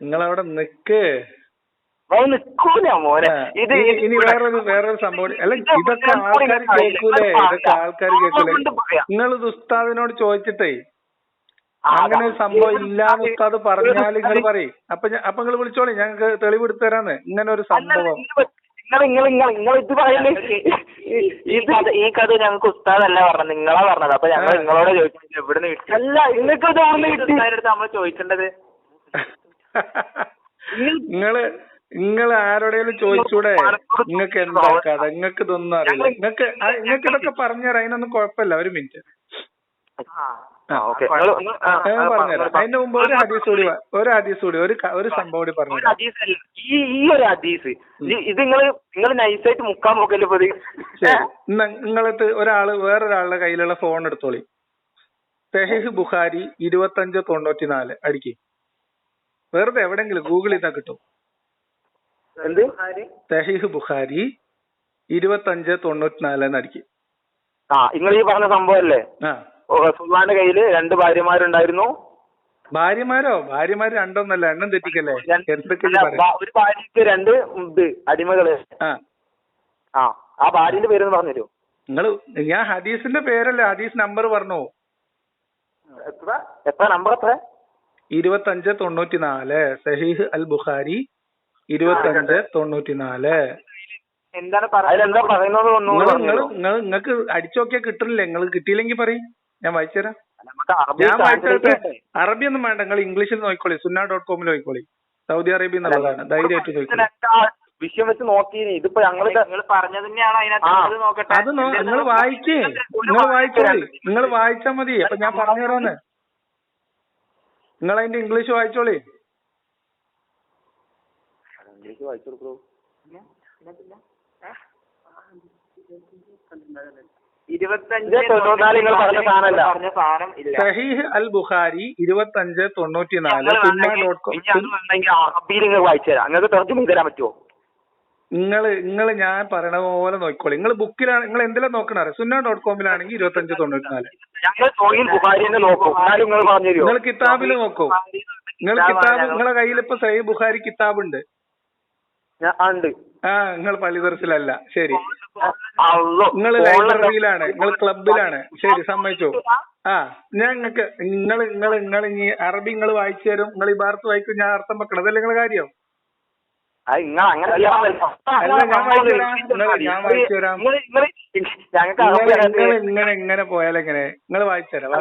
നിങ്ങളവിടെ നിക്ക് നിക്കൂല മോനെ. ഇത് ഇനി വേറൊരു സംഭവം. അല്ല ഇതൊക്കെ ആൾക്കാർ കേൾക്കൂലേ? നിങ്ങൾ ഉസ്താദിനോട് ചോദിച്ചിട്ടേ അങ്ങനെ ഒരു സംഭവം ഇല്ലാന്ന് ഉസ്താദ് പറഞ്ഞാൽ നിങ്ങൾ പറയും. അപ്പൊ നിങ്ങൾ വിളിച്ചോളി, ഞങ്ങൾക്ക് തെളിവെടുത്ത് തരാന്ന് ഇങ്ങനെ ഒരു സംഭവം. ഈ കഥ ഞങ്ങൾക്ക് ഉസ്താദല്ല പറഞ്ഞത്, നിങ്ങളാ പറഞ്ഞത്. അപ്പൊ ഞങ്ങൾ നിങ്ങളോട് ചോദിച്ചത് എവിടുന്ന് കിട്ടി? അല്ല നിങ്ങൾക്ക് നമ്മൾ ചോദിക്കേണ്ടത്. നിങ്ങൾ ആരോടെങ്കിലും ചോദിച്ചൂടെ? നിങ്ങൾക്ക് എന്താ കഥ? നിങ്ങൾക്ക് ഇതൊന്നും അറിയില്ല. നിങ്ങൾക്ക് ഇതൊക്കെ പറഞ്ഞുതരാം, അതിനൊന്നും കുഴപ്പമില്ല. ഒരു മിനിറ്റ് പറഞ്ഞുതരാം. അതിന്റെ മുമ്പ് ഒരു ഹദീസ് കൂടി ഒരു സംഭവം കൂടി പറഞ്ഞു. ഈ ഒരു ഹദീസ് ഇത് നിങ്ങൾ നൈസായിട്ട് മുക്കാൻ നോക്കല്ലേ പതി. നിങ്ങൾക്ക് വേറൊരാളുടെ കയ്യിലുള്ള ഫോൺ എടുത്തോളി. സഹീഹ് ബുഖാരി 2594 അടിക്ക്. വെറുതെ എവിടെങ്കിലും ഗൂഗിളിൽ നിന്നാ കിട്ടും. എന്ത് സഹീഹ് ബുഖാരി 2594 അടിക്കും. നിങ്ങൾ ഈ പറഞ്ഞ സംഭവല്ലേ? റസൂലുള്ളാഹിന്റെ കയ്യില് 2 ഭാര്യമാരുണ്ടായിരുന്നു. ഭാര്യമാര് രണ്ടൊന്നല്ല, എണ്ണം തെറ്റിക്കല്ലേ. ഒരു ഭാര്യക്ക് 2 അടിമകള്. ആ ഭാര്യന്റെ പേരൊന്ന് പറഞ്ഞുതരൂ. ഞാൻ ഹദീസിന്റെ പേരല്ലേ, ഹദീസ് നമ്പർ പറഞ്ഞോ. എത്ര നമ്പർ? എത്ര? 2594. സഹീഹ് അൽ ബുഖാരി 2594. എന്താണ് പറയുന്നത്? നിങ്ങൾക്ക് അടിച്ചു നോക്കിയാൽ കിട്ടില്ലേ? നിങ്ങൾ കിട്ടിയില്ലെങ്കിൽ പറയും, ഞാൻ വായിച്ചുതരാം. ഞാൻ വായിച്ചോട്ടെ. അറബി ഒന്നും വേണ്ട, നിങ്ങൾ ഇംഗ്ലീഷിൽ നോക്കിക്കോളി. sunna.com നോക്കിക്കോളി. സൗദി അറേബ്യ എന്നുള്ളതാണ്, ധൈര്യമായിട്ട് നോക്കിക്കോളി. വിഷയം വെച്ച് നോക്കി. ഇതിപ്പോ ഞങ്ങൾ പറഞ്ഞത് തന്നെയാണ് അത് നിങ്ങൾ വായിച്ചേ, നിങ്ങൾ വായിച്ചാ മതി. അപ്പൊ ഞാൻ പറഞ്ഞുതരാന്ന്. നിങ്ങൾ അതിന്റെ ഇംഗ്ലീഷ് വായിച്ചോളി. സഹീഹ് അൽ ബുഖാരി 2594. നിങ്ങൾ ഞാൻ പറയണ പോലെ നോക്കിക്കോളി. നിങ്ങൾ ബുക്കിലാണ്, നിങ്ങൾ എന്തിലാ നോക്കണ? sunna.com-ലാണെങ്കിൽ 2594. നിങ്ങൾ കിതാബിൽ നോക്കൂ. നിങ്ങളെ കയ്യിൽ ഇപ്പൊ സഹീഹ് ബുഖാരി കിതാബുണ്ട്. നിങ്ങൾ പള്ളിദർസിലല്ല, ശരി. നിങ്ങൾ ലൈബ്രറിയിലാണ്, നിങ്ങൾ ക്ലബിലാണ്, ശരി, സമ്മതിച്ചു. ഞാൻ നിങ്ങൾ ഇനി അറബി നിങ്ങൾ വായിച്ചു തരും. നിങ്ങൾ ഇബാറത്ത് വായിക്കും, ഞാൻ അർത്ഥം വെക്കണം. അതല്ലേ നിങ്ങളെ കാര്യം? ഞാൻ വായിച്ചു തരാം. നിങ്ങൾ എങ്ങനെ പോയാലെങ്ങനെ? നിങ്ങൾ വായിച്ചു തരാം.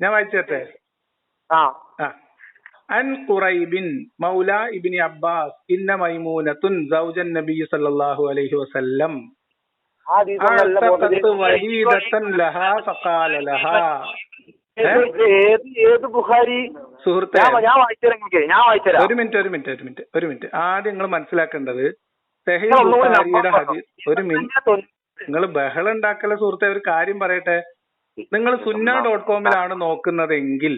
ഞാൻ വായിച്ചു തരട്ടെ. അൻ ഖുറൈബിൻ മൗല ഇബ്നി അബ്ബാസ് ഇന്ന മൈമൂനത്തുൻ സൗജൻ നബി സല്ലല്ലാഹു അലൈഹി വസല്ലം അഅതഖത് വലീദതൻ ലഹാ ഫഖാല ലഹാ. ഏത് ബുഖാരി സുഹൃത്തേ, ഒരു മിനിറ്റ്. ആദ്യം നിങ്ങൾ മനസ്സിലാക്കേണ്ടത് സഹീഹ് ബുഖാരിയുടെ ഹദീസ്. ഒരു മിനിറ്റ്, നിങ്ങൾ ബഹളം ഉണ്ടാക്കല സുഹൃത്തെ. ഒരു കാര്യം പറയട്ടെ. നിങ്ങൾ sunna.com-ലാണ് നോക്കുന്നതെങ്കിൽ,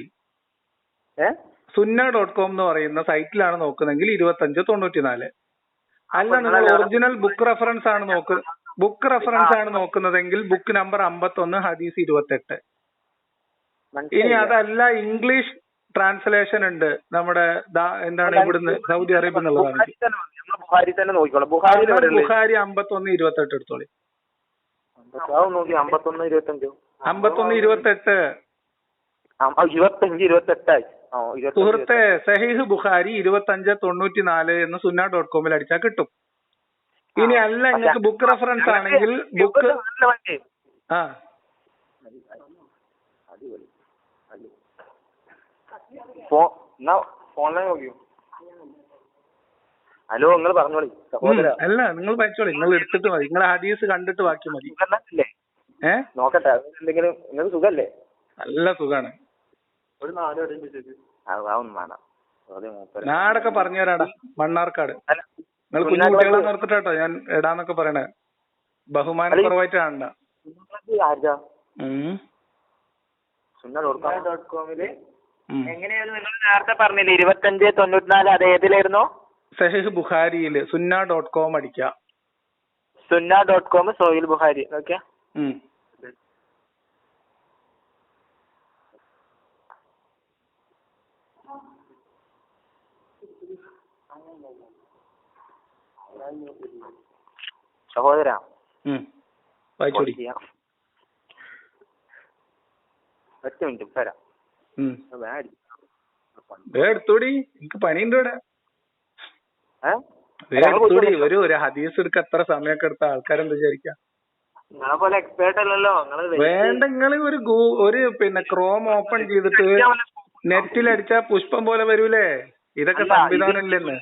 sunna.com എന്ന് പറയുന്ന സൈറ്റിലാണ് നോക്കുന്നതെങ്കിൽ 2594. അല്ല, നിങ്ങൾ ഒറിജിനൽ ബുക്ക് റെഫറൻസ് ആണ് നോക്കുന്നതെങ്കിൽ ബുക്ക് നമ്പർ 51 ഹദീസ് 28. ഇനി അതല്ല, ഇംഗ്ലീഷ് ട്രാൻസ്ലേഷൻ ഉണ്ട് നമ്മുടെ, എന്താണ് ഇവിടുന്ന് സൗദി അറേബ്യ എന്നുള്ളതാണ്. ബുഖാരി 51 28 എടുത്തോളി. 51 28. സുഹൃത്തെ, സഹീഹ് ബുഖാരി 2594 എന്ന് sunna.com-ൽ അടിച്ചാൽ കിട്ടും. ഇനി അല്ല, നിങ്ങൾക്ക് ബുക്ക് റെഫറൻസ് ആണെങ്കിൽ ബുക്ക് ഹലോ, നിങ്ങൾ പറഞ്ഞോളി. അല്ല, നിങ്ങൾ വായിച്ചോളി. നിങ്ങൾ എടുത്തിട്ട് മതി. നിങ്ങൾ ഹദീസ് കണ്ടിട്ട് ബാക്കി മതി. നോക്കട്ടെ, എന്തെങ്കിലും. നിങ്ങൾക്ക് സുഖല്ലേ? നല്ല സുഖാണ്. നാടൊക്കെ പറഞ്ഞു തരാടാ, മണ്ണാർക്കാട്. നിങ്ങൾ കുഞ്ഞു കുട്ടികളെ നിർത്തിട്ടോ ഞാൻ ഇടാന്നൊക്കെ പറയണേ. ബഹുമാനക്കുറവായിട്ട് കാണണ്ട. എങ്ങനെയായിരുന്നു നിങ്ങൾ നേരത്തെ പറഞ്ഞില്ലേ 2594? അത് ഏതിലായിരുന്നു? സഹീഹ് ബുഖാരിയിൽ sunna.com അടിക്കാം. sunna.com സഹീഹ് ബുഖാരി. ഓക്കെ. സഹോദരാ, വായിച്ചോടി. ഒറ്റ മിനിറ്റ് തരാം. എടുത്തോടി, എനിക്ക് പണിയുണ്ട് ഇവിടെ. ഒരു ഹദീസ് എടുക്ക എത്ര സമയമൊക്കെ എടുത്ത ആൾക്കാരെന്താ വിചാരിക്കാം? വേണ്ട, നിങ്ങൾ ഒരു ക്രോം ഓപ്പൺ ചെയ്തിട്ട് നെറ്റിലടിച്ചാ പുഷ്പം പോലെ വരൂലേ? ഇതൊക്കെ സംവിധാനം ഇല്ലെന്ന്.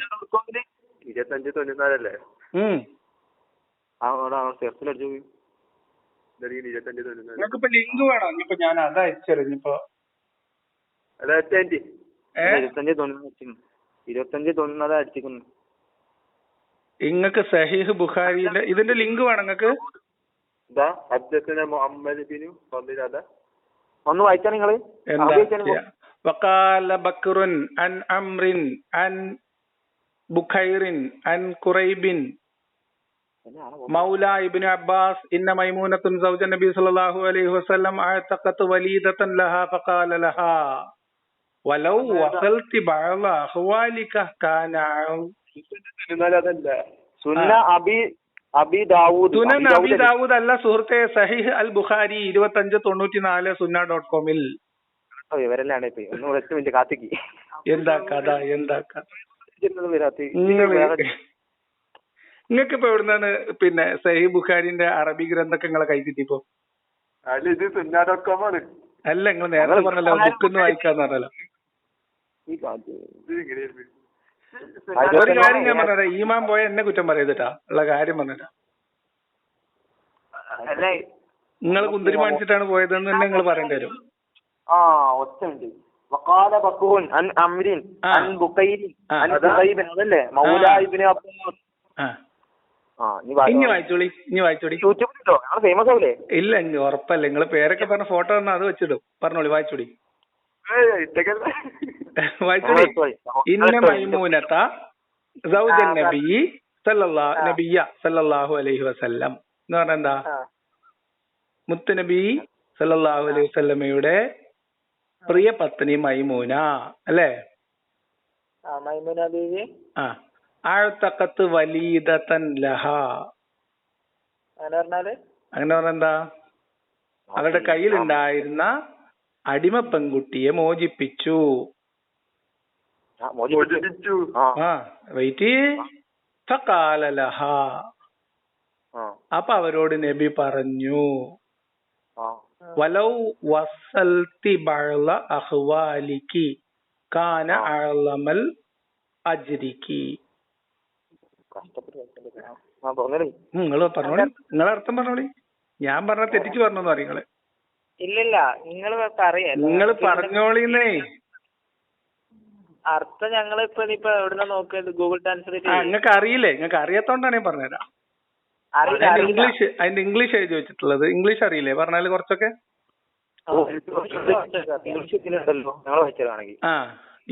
2594 നിങ്ങൾക്കിപ്പോ ലിങ്ക് വേണോ? ഇനിയിപ്പോ ഞാൻ അത് അയച്ചറിഞ്ഞിപ്പോ 2594 അടിച്ചിരിക്കുന്നു. ഇങ്ങക്ക് സഹീഹ് ബുഖാരിന്റെ ഇതിന്റെ ലിങ്ക് വേണം നിങ്ങക്ക്? ഒന്ന് വായിച്ചാ നിങ്ങള്? വഖാല ബക്റുൻ അൻ അംറിൻ അൻ ബുഖൈറിൻ അൻ ഖുറൈബിൻ മൗല ഇബ്നു അബ്ബാസ് ഇന്ന മൈമൂനത്തുൻ സൗജ നബി സല്ലല്ലാഹു അലൈഹി വസല്ലം അഅതഖത് വലീദതൻ ലഹാ ഫഖാല ലഹാ വലൗ വസൽതി ബഅള അഖ്വാലിക കാന സുന്ന അബി ദാവൂദ്. സുനൻ അബി ദാവൂദ് അല്ല സുഹൃത്തെ, സഹീഹ് അൽ ബുഖാരി 2594 sunna.com-ൽ. വിവരല്ലാണ് ഇപ്പൊ. ഒന്ന് ഒറ്റ മിനിറ്റ് കാത്തിക്ക്. എന്താ കഥ? നിങ്ങൾക്ക് ഇപ്പൊ എവിടുന്നാണ് പിന്നെ സഹീഹ് ബുഖാരിന്റെ അറബി ഗ്രന്ഥമൊക്കെ നിങ്ങളെ കൈ കിട്ടിയപ്പോ? ഇത് sunna.com ആണ്. അല്ല, നിങ്ങൾ നേരത്തെ പറഞ്ഞല്ലോ ബുക്കൊന്ന് വായിക്കാന്ന് പറഞ്ഞല്ലോ. ഒരു കാര്യം ഞാൻ പറഞ്ഞ ഈമാൻ പോയ എന്നെ കുറ്റം പറയതിട്ടാ, ഉള്ള കാര്യം പറഞ്ഞിട്ടാ. നിങ്ങൾ കുന്തിരി മേടിച്ചിട്ടാണ് പോയതെന്ന് തന്നെ നിങ്ങൾ പറയേണ്ടി വരും. ഇനി വായിച്ചോളി. ഇല്ല, ഉറപ്പല്ല. നിങ്ങൾ പേരൊക്കെ പറഞ്ഞ ഫോട്ടോ തന്നാ അത് വെച്ചിടും. പറഞ്ഞോളി, വായിച്ചോളി. വായിച്ചോളി. ഇന്ന മൈമൂനത സൗജൻ നബിയ്യ സല്ലല്ലാഹു അലൈഹി വസല്ലം എന്ന് പറഞ്ഞാ എന്താ? മുത്തുനബി സല്ലല്ലാഹു അലൈഹി വസല്ലമയുടെ പ്രിയ പത്നി മൈമൂന അല്ലേ? അഅതഖത് വലീദതൻ ലഹാ. അങ്ങനെ പറഞ്ഞ എന്താ? അവരുടെ കയ്യിലുണ്ടായിരുന്ന അടിമ പെൺകുട്ടിയെ മോചിപ്പിച്ചു. വെയിറ്റ്. ഫഖാല ലഹാ. അപ്പൊ അവരോട് നബി പറഞ്ഞു, വലൗ വസൽതി ബഅള അഖ്വാലികി കാന അഅലമൽ അജ്രികി. നിങ്ങൾ പറഞ്ഞോളി, നിങ്ങളെ അർത്ഥം പറഞ്ഞോളി. ഞാൻ പറഞ്ഞ തെറ്റിച്ച് പറഞ്ഞോന്ന് പറയും നിങ്ങള്. ഇല്ലില്ല, നിങ്ങൾ പറഞ്ഞോളിന്നേ. അർത്ഥം ഞങ്ങളിപ്പോ എവിടുന്ന നോക്കിയത്? Google translate. നിങ്ങൾക്ക് അറിയില്ലേ? നിങ്ങൾക്ക് അറിയാത്തോണ്ടാണ് ഞാൻ പറഞ്ഞുതരാം. അതിന്റെ ഇംഗ്ലീഷ് എഴുതി വെച്ചിട്ടുള്ളത്. ഇംഗ്ലീഷ് അറിയില്ലേ? പറഞ്ഞാല് കുറച്ചൊക്കെ.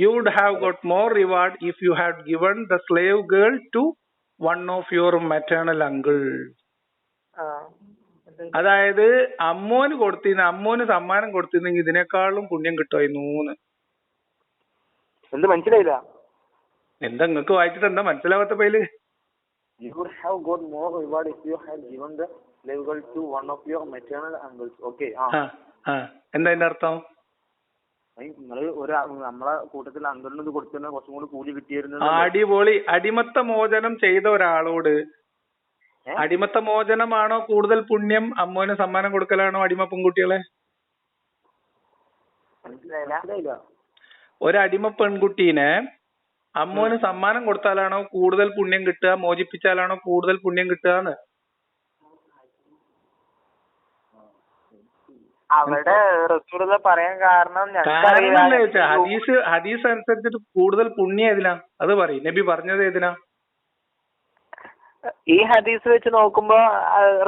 You would have got more reward if you had given the slave girl to one of your maternal uncles. അതായത് അമ്മോന് സമ്മാനം കൊടുത്തിരുന്നെങ്കിൽ ഇതിനേക്കാളും പുണ്യം കിട്ടുമായിരുന്നു. എന്ത് മനസ്സിലായില്ല? എന്താ നിങ്ങൾക്ക് വായിച്ചിട്ട് എന്താ മനസ്സിലാവാത്ത പേര്? You would have got more reward if you had given the slave girl to one of your maternal uncles. Okay. എന്താ അതിന്റെ അർത്ഥം? നിങ്ങള് നമ്മളെ കൂട്ടത്തിൽ അങ്കിളിന് ഇത് കൊടുത്തിരുന്ന കുറച്ചും കൂടി കൂലി കിട്ടിയിരുന്നു. അടിപൊളി. അടിമത്ത മോചനം ചെയ്ത ഒരാളോട് അടിമത്ത മോചനമാണോ കൂടുതൽ പുണ്യം, അമ്മോന് സമ്മാനം കൊടുക്കലാണോ അടിമ പെൺകുട്ടികളെ? മനസ്സിലായില്ല. ഒരടിമ പെൺകുട്ടീനെ അമ്മോന് സമ്മാനം കൊടുത്താലാണോ കൂടുതൽ പുണ്യം കിട്ടുക, മോചിപ്പിച്ചാലാണോ കൂടുതൽ പുണ്യം കിട്ടുക? അവിടെ റസൂലുള്ള പറയാൻ കാരണം ഹദീസ് അനുസരിച്ചിട്ട് കൂടുതൽ പുണ്യം ഏതിനാ? അത് പറയും. നബി പറഞ്ഞത് ഏതിനാ? ഈ ഹദീസ് വെച്ച് നോക്കുമ്പോ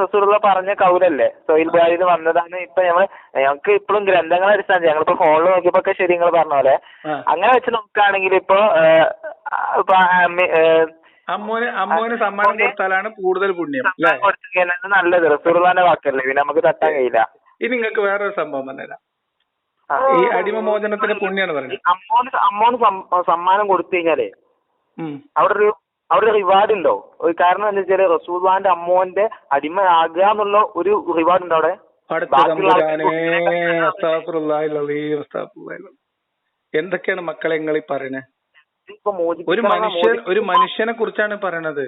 റസൂലുള്ള പറഞ്ഞ കൗലല്ലേ, സൊഹീൽ ബുഖാരിയിൽ വന്നതാണ്. ഇപ്പൊ ഞങ്ങൾക്ക് ഇപ്പോഴും ഗ്രന്ഥങ്ങൾ അടിസ്ഥാനം ഞങ്ങളിപ്പോ ഫോണിൽ നോക്കിയപ്പോ ശരി നിങ്ങൾ പറഞ്ഞ പോലെ അങ്ങനെ വെച്ച് നോക്കുകയാണെങ്കിൽ ഇപ്പൊ അമ്മോന് സമ്മാനം കൊടുത്താലാണ് കൂടുതൽ പുണ്യം നല്ലത്. റസൂലുള്ളാന്റെ വാക്കല്ലേ, പിന്നെ നമുക്ക് തട്ടാൻ കഴിയില്ല. ഇനി നിങ്ങൾക്ക് വേറൊരു സംഭവം പറഞ്ഞുതരാം. ഈ അടിമമോചനത്തിന്റെ പുണ്യാണ് പറഞ്ഞത്. അമ്മോന് സമ്മാനം കൊടുത്തു കഴിഞ്ഞാലേ അവിടെ റിവാർഡ് ഉണ്ടോ? കാരണം എന്താ വെച്ചാല് റസൂലുള്ളാന്റെ അമ്മോന്റെ അടിമയാകുക എന്നുള്ള ഒരു റിവാർഡ് ഉണ്ട് അവിടെ. എന്തൊക്കെയാണ് മക്കളെ നിങ്ങൾ ഈ പറയണേ? ഒരു മനുഷ്യനെ കുറിച്ചാണ് പറയണത്.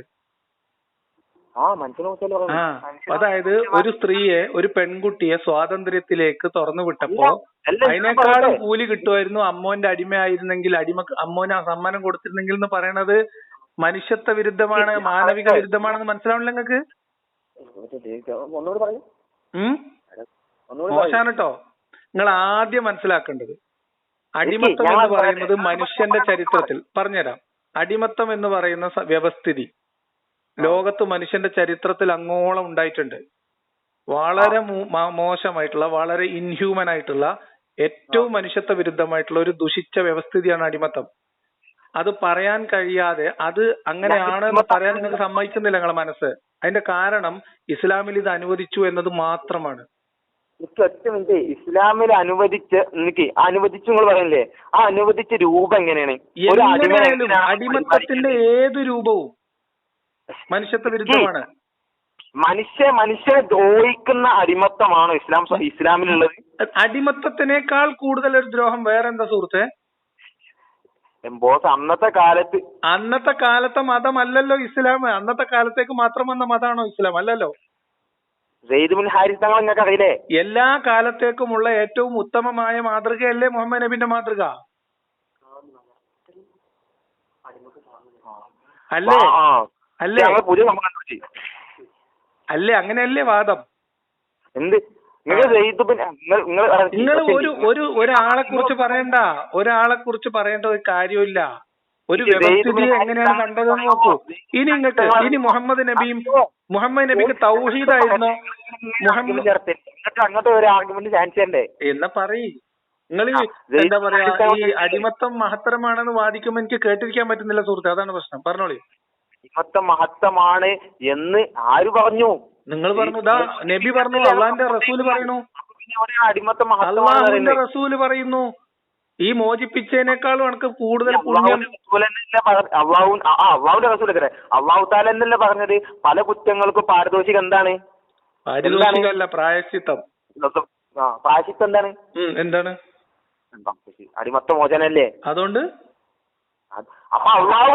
അതായത് ഒരു സ്ത്രീയെ, ഒരു പെൺകുട്ടിയെ സ്വാതന്ത്ര്യത്തിലേക്ക് തുറന്നു വിട്ടപ്പോ അതിനേക്കാളും കൂലി കിട്ടുമായിരുന്നു അമ്മോന്റെ അടിമയായിരുന്നെങ്കിൽ, അമ്മോന് സമ്മാനം കൊടുത്തിരുന്നെങ്കിൽ എന്ന് പറയണത് മനുഷ്യത്വ വിരുദ്ധമാണ്, മാനവിക വിരുദ്ധമാണെന്ന് മനസ്സിലാവണില്ല നിങ്ങൾക്ക്? മോശാണ് കേട്ടോ. നിങ്ങൾ ആദ്യം മനസ്സിലാക്കേണ്ടത് അടിമത്തം എന്ന് പറയുന്നത് മനുഷ്യന്റെ ചരിത്രത്തിൽ പറഞ്ഞുതരാം. അടിമത്തം എന്ന് പറയുന്ന വ്യവസ്ഥിതി ലോകത്ത് മനുഷ്യന്റെ ചരിത്രത്തിൽ അങ്ങോളം ഉണ്ടായിട്ടുണ്ട്. വളരെ മോശമായിട്ടുള്ള, വളരെ ഇൻഹ്യൂമൻ ആയിട്ടുള്ള ഏറ്റവും മനുഷ്യത്വ വിരുദ്ധമായിട്ടുള്ള ഒരു ദുഷിച്ച വ്യവസ്ഥിതിയാണ് അടിമത്തം. അത് പറയാൻ കഴിയാതെ അത് അങ്ങനെയാണെന്ന് പറയാൻ നിങ്ങൾക്ക് സമ്മതിക്കുന്നില്ല നിങ്ങളെ മനസ്സ്. അതിന്റെ കാരണം ഇസ്ലാമിൽ ഇത് അനുവദിച്ചു എന്നത് മാത്രമാണ്. ഒറ്റ മിനിറ്റ്, ഇസ്ലാമിൽ അനുവദിച്ചു നിങ്ങൾ പറയല്ലേ, ആ അനുവദിച്ച രൂപം എങ്ങനെയാണ്? എങ്ങനെയായാലും അടിമത്തത്തിന്റെ ഏത് രൂപവും മനുഷ്യത്വ വിരുദ്ധമാണ്. മനുഷ്യനെ ദ്രോഹിക്കുന്ന അടിമത്തമാണോ ഇസ്ലാമിലുള്ളത്? അടിമത്തത്തിനേക്കാൾ കൂടുതൽ ഒരു ദ്രോഹം വേറെ എന്താ സുഹൃത്തെ? ബോസ്, അന്നത്തെ കാലത്തെ മതമല്ലല്ലോ ഇസ്ലാം. അന്നത്തെ കാലത്തേക്ക് മാത്രം വന്ന മതമാണോ ഇസ്ലാം? അല്ലല്ലോ. സെയ്ദ് ബിൻ ഹാരിസ് തങ്ങൾ നിങ്ങൾക്ക് അറിയില്ലേ? എല്ലാ കാലത്തേക്കുമുള്ള ഏറ്റവും ഉത്തമമായ മാതൃകയല്ലേ മുഹമ്മദ് നബിന്റെ മാതൃക? അല്ലേ? അല്ലേ? അല്ലേ? അങ്ങനെയല്ലേ വാദം? എന്ത് നിങ്ങൾ ഒരാളെ കുറിച്ച് പറയണ്ട, ഒരു കാര്യമില്ല. ഒരു വ്യവസ്ഥിതി എങ്ങനെയാണ് കണ്ടതെന്ന് നോക്കൂ. ഇനി മുഹമ്മദ് നബിക്ക് തൗഹീദായിരുന്നോ? എന്നാ പറയ്. നിങ്ങൾ എന്താ പറയാ, ഈ അടിമത്തം മഹത്തരമാണെന്ന് വാദിക്കുമ്പോ എനിക്ക് കേട്ടിരിക്കാൻ പറ്റുന്നില്ല സുഹൃത്തെ, അതാണ് പ്രശ്നം. പറഞ്ഞോളി. അടിമത്തം മഹത്തമാണ് എന്ന് ആര് പറഞ്ഞു? നിങ്ങൾ പറഞ്ഞു. നബി പറഞ്ഞു, അള്ളാന്റെ റസൂല് പറയുന്നു, അള്ളാഹുവിന്റെ റസൂല് പറയുന്നു, ഈ മോചിപ്പിച്ചതിനേക്കാളും എനിക്ക് കൂടുതൽ പുണ്യം. അള്ളാഹുവിന്റെ റസൂല് അള്ളാഹു താല എന്നല്ലേ പറഞ്ഞത് പല കുറ്റങ്ങൾക്കും പാരിതോഷികം എന്താണ്? പാരിതോഷികമല്ല, പ്രായശ്ചിത്തം. പ്രായശ്ചിത്തം എന്താണ്? അടിമത്ത മോചനല്ലേ? അതുകൊണ്ട് അള്ളാഹു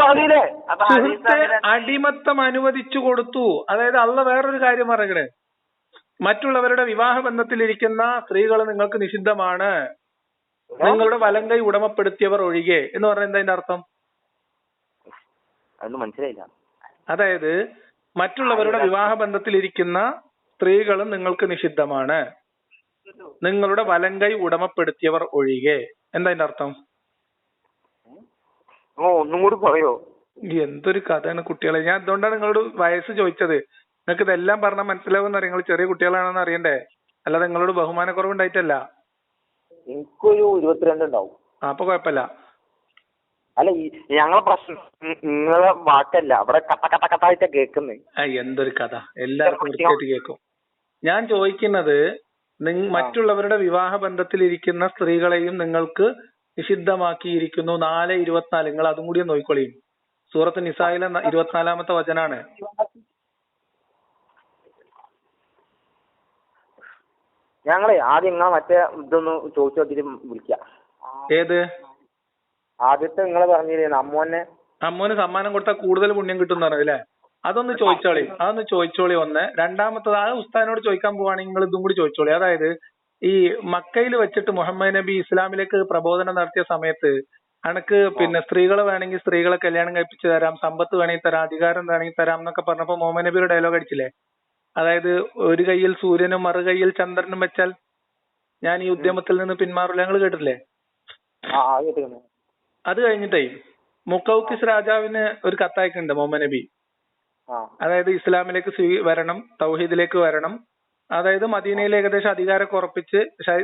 അടിമത്തം അനുവദിച്ചു കൊടുത്തു. അതായത് അള്ള വേറൊരു കാര്യം പറയണേ, മറ്റുള്ളവരുടെ വിവാഹ ബന്ധത്തിലിരിക്കുന്ന സ്ത്രീകൾ നിങ്ങൾക്ക് നിഷിദ്ധമാണ്, നിങ്ങളുടെ വലങ്കൈ ഉടമപ്പെടുത്തിയവർ ഒഴികെ എന്ന് പറഞ്ഞാൽ എന്താ അതിന്റെ അർത്ഥം? മനസ്സിലായില്ല. അതായത് മറ്റുള്ളവരുടെ വിവാഹ ബന്ധത്തിലിരിക്കുന്ന സ്ത്രീകളും നിങ്ങൾക്ക് നിഷിദ്ധമാണ്, നിങ്ങളുടെ വലങ്കൈ ഉടമപ്പെടുത്തിയവർ ഒഴികെ. എന്താ അതിന്റെ അർത്ഥം? ഒന്നും കൂടി പറയോ? എന്തൊരു കഥയാണ് കുട്ടികളെ. ഞാൻ അതുകൊണ്ടാണ് നിങ്ങളോട് വയസ്സ് ചോദിച്ചത്. നിങ്ങൾക്ക് ഇതെല്ലാം പറഞ്ഞാൽ മനസ്സിലാവുന്ന നിങ്ങൾ ചെറിയ കുട്ടികളാണെന്ന് അറിയണ്ടേ, അല്ലാതെ നിങ്ങളോട് ബഹുമാനക്കുറവുണ്ടായിട്ടല്ല. എനിക്കൊരു 22 ഉണ്ടാവും. അപ്പൊ കുഴപ്പമില്ല. അല്ല, ഞങ്ങളെ പ്രശ്നം നിങ്ങളെ വാക്കല്ല, അവിടെ കട്ടായിട്ട് കേൾക്കുന്നേ. എന്തൊരു കഥ, എല്ലാവർക്കും വൃത്തിയായിട്ട് കേൾക്കും. ഞാൻ ചോദിക്കുന്നത്, മറ്റുള്ളവരുടെ വിവാഹ ബന്ധത്തിലിരിക്കുന്ന സ്ത്രീകളെയും നിങ്ങൾക്ക് നിഷിദ്ധമാക്കിയിരിക്കുന്നു. 4:24. നിങ്ങൾ അതും കൂടി നോക്കിക്കോളിയും. സൂറത്ത് നിസായിലെ 24-ാമത്തെ വചനാണ്. ഞങ്ങളെ ആദ്യം നിങ്ങളെ മറ്റേ ഇതൊന്ന് ചോദിച്ചു നോക്കിട്ട് വിളിക്കാം. ഏത്? ആദ്യത്തെ നിങ്ങൾ പറഞ്ഞില്ലേ അമ്മോന് സമ്മാനം കൊടുത്താൽ കൂടുതൽ പുണ്യം കിട്ടും എന്ന് പറഞ്ഞല്ലേ? അതൊന്ന് ചോദിച്ചോളി. ഒന്ന്. രണ്ടാമത്തത്, ആ ഉസ്താദിനോട് ചോദിക്കാൻ പോവാണെങ്കിൽ നിങ്ങൾ ഇതും കൂടി ചോദിച്ചോളി. അതായത് ഈ മക്കയിൽ വെച്ചിട്ട് മുഹമ്മദ് നബി ഇസ്ലാമിലേക്ക് പ്രബോധനം നടത്തിയ സമയത്ത് അനക്ക് സ്ത്രീകളെ വേണമെങ്കിൽ സ്ത്രീകളെ കല്യാണം കഴിപ്പിച്ചു തരാം, സമ്പത്ത് വേണമെങ്കിൽ തരാം, അധികാരം വേണമെങ്കിൽ തരാം എന്നൊക്കെ പറഞ്ഞപ്പോ മുഹമ്മദ് നബി ഒരു ഡയലോഗ് അടിച്ചില്ലേ? അതായത് ഒരു കയ്യിൽ സൂര്യനും മറു കയ്യിൽ ചന്ദ്രനും വെച്ചാൽ ഞാൻ ഈ ഉദ്യമത്തിൽ നിന്ന് പിന്മാറില്ല. ഞങ്ങൾ കേട്ടില്ലേ? അത് കഴിഞ്ഞിട്ടേ മുക്കൗക്കിസ് രാജാവിന് ഒരു കത്തയക്കുന്നുണ്ട് മുഹമ്മദ് നബി. അതായത് ഇസ്ലാമിലേക്ക് വരണം, തൗഹീദിലേക്ക് വരണം. അതായത് മദീനയിൽ ഏകദേശം അധികാരമൊക്കെ ഉറപ്പിച്ച്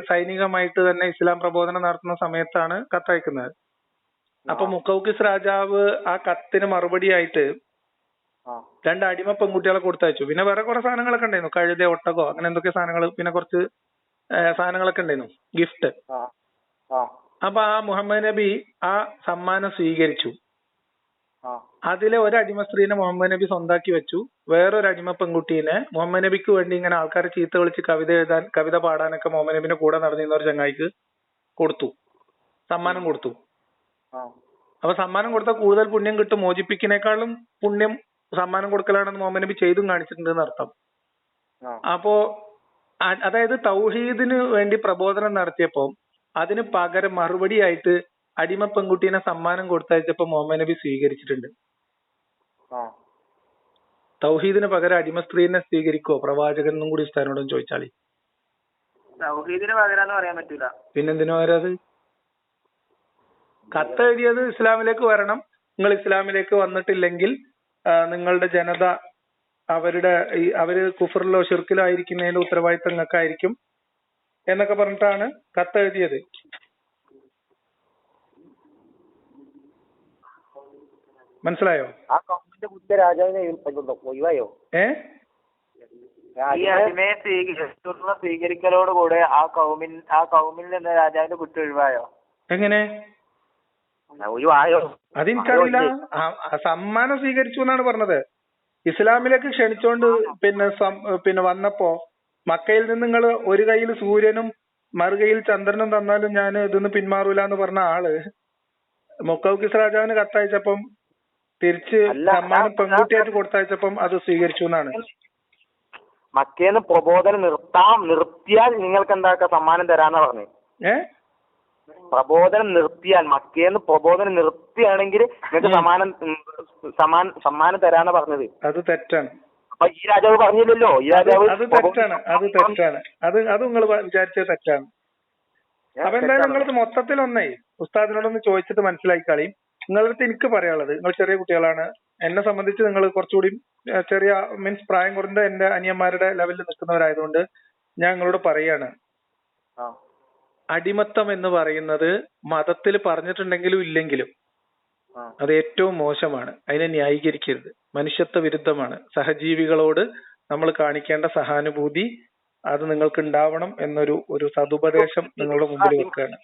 സൈനികമായിട്ട് തന്നെ ഇസ്ലാം പ്രബോധനം നടത്തുന്ന സമയത്താണ് കത്തയക്കുന്നത്. അപ്പൊ മുക്കൗക്കിസ് രാജാവ് ആ കത്തിന് മറുപടിയായിട്ട് 2 അടിമ പെൺകുട്ടികളെ കൊടുത്തയച്ചു. പിന്നെ വേറെ കുറെ സാധനങ്ങളൊക്കെ ഉണ്ടായിരുന്നു, കഴുത, ഒട്ടകോ, അങ്ങനെ എന്തൊക്കെ സാധനങ്ങൾ, പിന്നെ കുറച്ച് സാധനങ്ങളൊക്കെ ഉണ്ടായിരുന്നു, ഗിഫ്റ്റ്. അപ്പൊ ആ മുഹമ്മദ് നബി ആ സമ്മാനം സ്വീകരിച്ചു. അതിലെ ഒരു അടിമ സ്ത്രീനെ മുഹമ്മദ് നബി സ്വന്താക്കി വെച്ചു. വേറൊരു അടിമ പെൺകുട്ടീനെ മുഹമ്മദ് നബിക്ക് വേണ്ടി ഇങ്ങനെ ആൾക്കാരെ ചീത്ത വിളിച്ച് കവിത പാടാനൊക്കെ മുഹമ്മദ് നബിന്റെ കൂടെ നടന്നിരുന്ന ഒരു ചങ്ങായിക്ക് കൊടുത്തു, സമ്മാനം കൊടുത്തു. അപ്പൊ സമ്മാനം കൊടുത്താൽ കൂടുതൽ പുണ്യം കിട്ടും, മോചിപ്പിക്കുന്നേക്കാളും പുണ്യം സമ്മാനം കൊടുക്കലാണെന്ന് മുഹമ്മദ് നബി ചെയ്തും കാണിച്ചിട്ടുണ്ടെന്ന് അർത്ഥം. അപ്പോ അതായത് തൗഹീദിന് വേണ്ടി പ്രബോധനം നടത്തിയപ്പോ അതിന് പകരം മറുപടിയായിട്ട് അടിമ പെൺകുട്ടീനെ സമ്മാനം കൊടുത്തയച്ചപ്പോ മുഹമ്മദ് നബി സ്വീകരിച്ചിട്ടുണ്ട്. തൗഹീദിന് പകരം അടിമ സ്ത്രീനെ സ്വീകരിക്കോ പ്രവാചകൻ എന്നും കൂടി ഉസ്താദിനോടും ചോദിച്ചാളി. തൗഹീദിന് പകരാന്ന് പറയാൻ പറ്റൂല. പിന്നെന്തിനു പകരത്? കത്തെഴുതിയത് ഇസ്ലാമിലേക്ക് വരണം, നിങ്ങൾ ഇസ്ലാമിലേക്ക് വന്നിട്ടില്ലെങ്കിൽ നിങ്ങളുടെ ജനത അവര് കുഫറിലോ ഷിർക്കിലോ ആയിരിക്കുന്നതിന്റെ ഉത്തരവാദിത്തം നിങ്ങൾക്കായിരിക്കും. എന്നൊക്കെ പറഞ്ഞിട്ടാണ് കത്തെഴുതിയത്. മനസ്സിലായോ? ആ കൗമിന്റെ കുറ്റ രാജാവിനെ ഒഴിവായോ? സ്വീകരിക്കലോടുകൂടെ ആ കൗമിൽ നിന്ന് രാജാവിന്റെ കുറ്റം ഒഴിവായോ? എങ്ങനെ ഒഴിവായോ? അതെനിക്കറിയില്ല. സമ്മാനം സ്വീകരിച്ചു എന്നാണ് പറഞ്ഞത്. ഇസ്ലാമിലേക്ക് ക്ഷണിച്ചോണ്ട് പിന്നെ വന്നപ്പോ മക്കയിൽ നിന്ന് നിങ്ങൾ ഒരു കയ്യിൽ സൂര്യനും മറുകയിൽ ചന്ദ്രനും തന്നാലും ഞാൻ ഇതൊന്ന് പിന്മാറൂല എന്ന് പറഞ്ഞ ആള് മുക്കൗക്കിസ് രാജാവിന് കത്തയച്ചപ്പം തിരിച്ച് സമ്മാനം പെൺകുട്ടിയായിട്ട് കൊടുത്തയച്ചപ്പം അത് സ്വീകരിച്ചു എന്നാണ്. മക്കേന്ന് പ്രബോധനം നിർത്തിയാൽ നിങ്ങൾക്ക് എന്താക്കാം സമ്മാനം തരാന്നാ പറഞ്ഞു. പ്രബോധനം നിർത്തിയാൽ മക്കേന്ന് പ്രബോധനം നിർത്തിയാണെങ്കിൽ നിങ്ങൾക്ക് സമ്മാനം തരാന്നാ പറഞ്ഞത്. അത് തെറ്റാണ്. അപ്പൊ ഈ രാജാവ് പറഞ്ഞില്ലല്ലോ. ഈ രാജാവ് അത് തെറ്റാണ്. അത് നിങ്ങൾ വിചാരിച്ചത് തെറ്റാണ്. അപ്പൊ എന്തായാലും നിങ്ങളത് മൊത്തത്തിലൊന്നേ ഉസ്താദിനോടൊന്ന് ചോദിച്ചിട്ട് മനസ്സിലാക്കിക്കളയും. നിങ്ങളുടെ അടുത്ത് എനിക്ക് പറയാനുള്ളത്, നിങ്ങൾ ചെറിയ കുട്ടികളാണ്. എന്നെ സംബന്ധിച്ച് നിങ്ങൾ കുറച്ചുകൂടി ചെറിയ മീൻസ് പ്രായം കുറഞ്ഞ എന്റെ അനിയന്മാരുടെ ലെവലിൽ നിൽക്കുന്നവരായതുകൊണ്ട് ഞാൻ നിങ്ങളോട് പറയാണ്, അടിമത്തം എന്ന് പറയുന്നത് മതത്തിൽ പറഞ്ഞിട്ടുണ്ടെങ്കിലും ഇല്ലെങ്കിലും അത് ഏറ്റവും മോശമാണ്. അതിനെ ന്യായീകരിക്കരുത്. മനുഷ്യത്വ വിരുദ്ധമാണ്. സഹജീവികളോട് നമ്മൾ കാണിക്കേണ്ട സഹാനുഭൂതി അത് നിങ്ങൾക്ക് ഉണ്ടാവണം എന്നൊരു സതുപദേശം നിങ്ങളുടെ മുമ്പിൽ വെക്കുകയാണ്.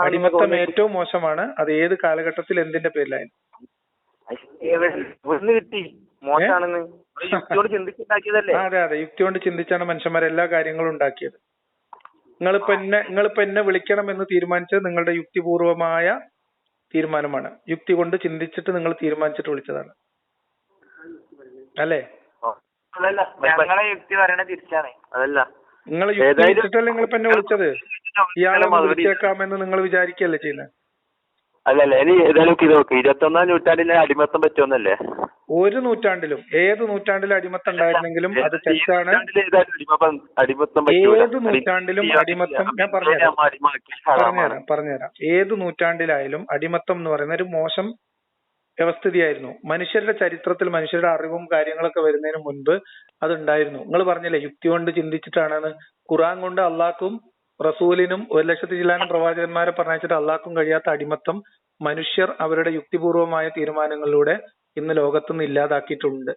അടിമത്തം ഏറ്റവും മോശമാണ്. അത് ഏത് കാലഘട്ടത്തിൽ എന്തിന്റെ പേരിലായാലും. അതെ അതെ, യുക്തി കൊണ്ട് ചിന്തിച്ചാണ് മനുഷ്യന്മാർ എല്ലാ കാര്യങ്ങളും ഉണ്ടാക്കിയത്. നിങ്ങളിപ്പോ എന്നെ വിളിക്കണം എന്ന് തീരുമാനിച്ചത് നിങ്ങളുടെ യുക്തിപൂർവമായ തീരുമാനമാണ്. യുക്തി കൊണ്ട് ചിന്തിച്ചിട്ട് നിങ്ങൾ തീരുമാനിച്ചിട്ട് വിളിച്ചതാണ് അല്ലേ? യുക്തി പറയണ തിരിച്ചാണ്. അതല്ല, നിങ്ങൾ യുക്തി വെച്ചിട്ടല്ലേ നിങ്ങളിപ്പോ എന്നെ വിളിച്ചത്? ഇയാളെ വിളിച്ചേക്കാമെന്ന് നിങ്ങൾ വിചാരിക്കല്ലേ ചെയ്യുന്നത്? അല്ലല്ല, ഇനി ഏതായാലും ഇത് നോക്ക്, 21ാം നൂറ്റാണ്ടിലെ അടിമത്തം പറ്റുമെന്നല്ലേ? ഒരു നൂറ്റാണ്ടിലും ഏത് നൂറ്റാണ്ടിലും അടിമത്തം ഉണ്ടായിരുന്നെങ്കിലും അത് തെറ്റാണ്. ഏത് നൂറ്റാണ്ടിലും അടിമത്തം, ഞാൻ പറഞ്ഞുതരാം. ഏത് നൂറ്റാണ്ടിലായാലും അടിമത്തം എന്ന് പറയുന്ന ഒരു മോശം വ്യവസ്ഥിതിയായിരുന്നു. മനുഷ്യരുടെ ചരിത്രത്തിൽ മനുഷ്യരുടെ അറിവും കാര്യങ്ങളൊക്കെ വരുന്നതിന് മുൻപ് അതുണ്ടായിരുന്നു. നിങ്ങൾ പറഞ്ഞില്ലേ യുക്തി കൊണ്ട് ചിന്തിച്ചിട്ടാണെന്ന്. ഖുർആൻ കൊണ്ട് അള്ളാഹ്ക്കും റസൂലിനും 1,00,000 ചില്ലാനും പ്രവാചകന്മാരെ പറഞ്ഞയച്ചിട്ട് അള്ളാഹ്ക്കും കഴിയാത്ത അടിമത്തം മനുഷ്യർ അവരുടെ യുക്തിപൂർവമായ തീരുമാനങ്ങളിലൂടെ ഇന്ന് ലോകത്തുനിന്ന് ഇല്ലാതാക്കിയിട്ടുണ്ട്.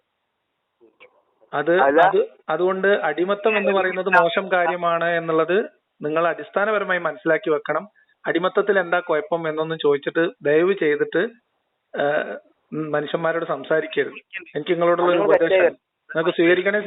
അതുകൊണ്ട് അടിമത്തം എന്ന് പറയുന്നത് മോശം കാര്യമാണ് എന്നുള്ളത് നിങ്ങൾ അടിസ്ഥാനപരമായി മനസ്സിലാക്കി വെക്കണം. അടിമത്തത്തിൽ എന്താ കുഴപ്പം എന്നൊന്നും ചോദിച്ചിട്ട് ദയവ് ചെയ്തിട്ട് മനുഷ്യന്മാരോട് സംസാരിക്കരുത്. എനിക്ക് നിങ്ങളോടുള്ള ഒരു ഉപദേശം നിങ്ങൾക്ക് സ്വീകരിക്കണേ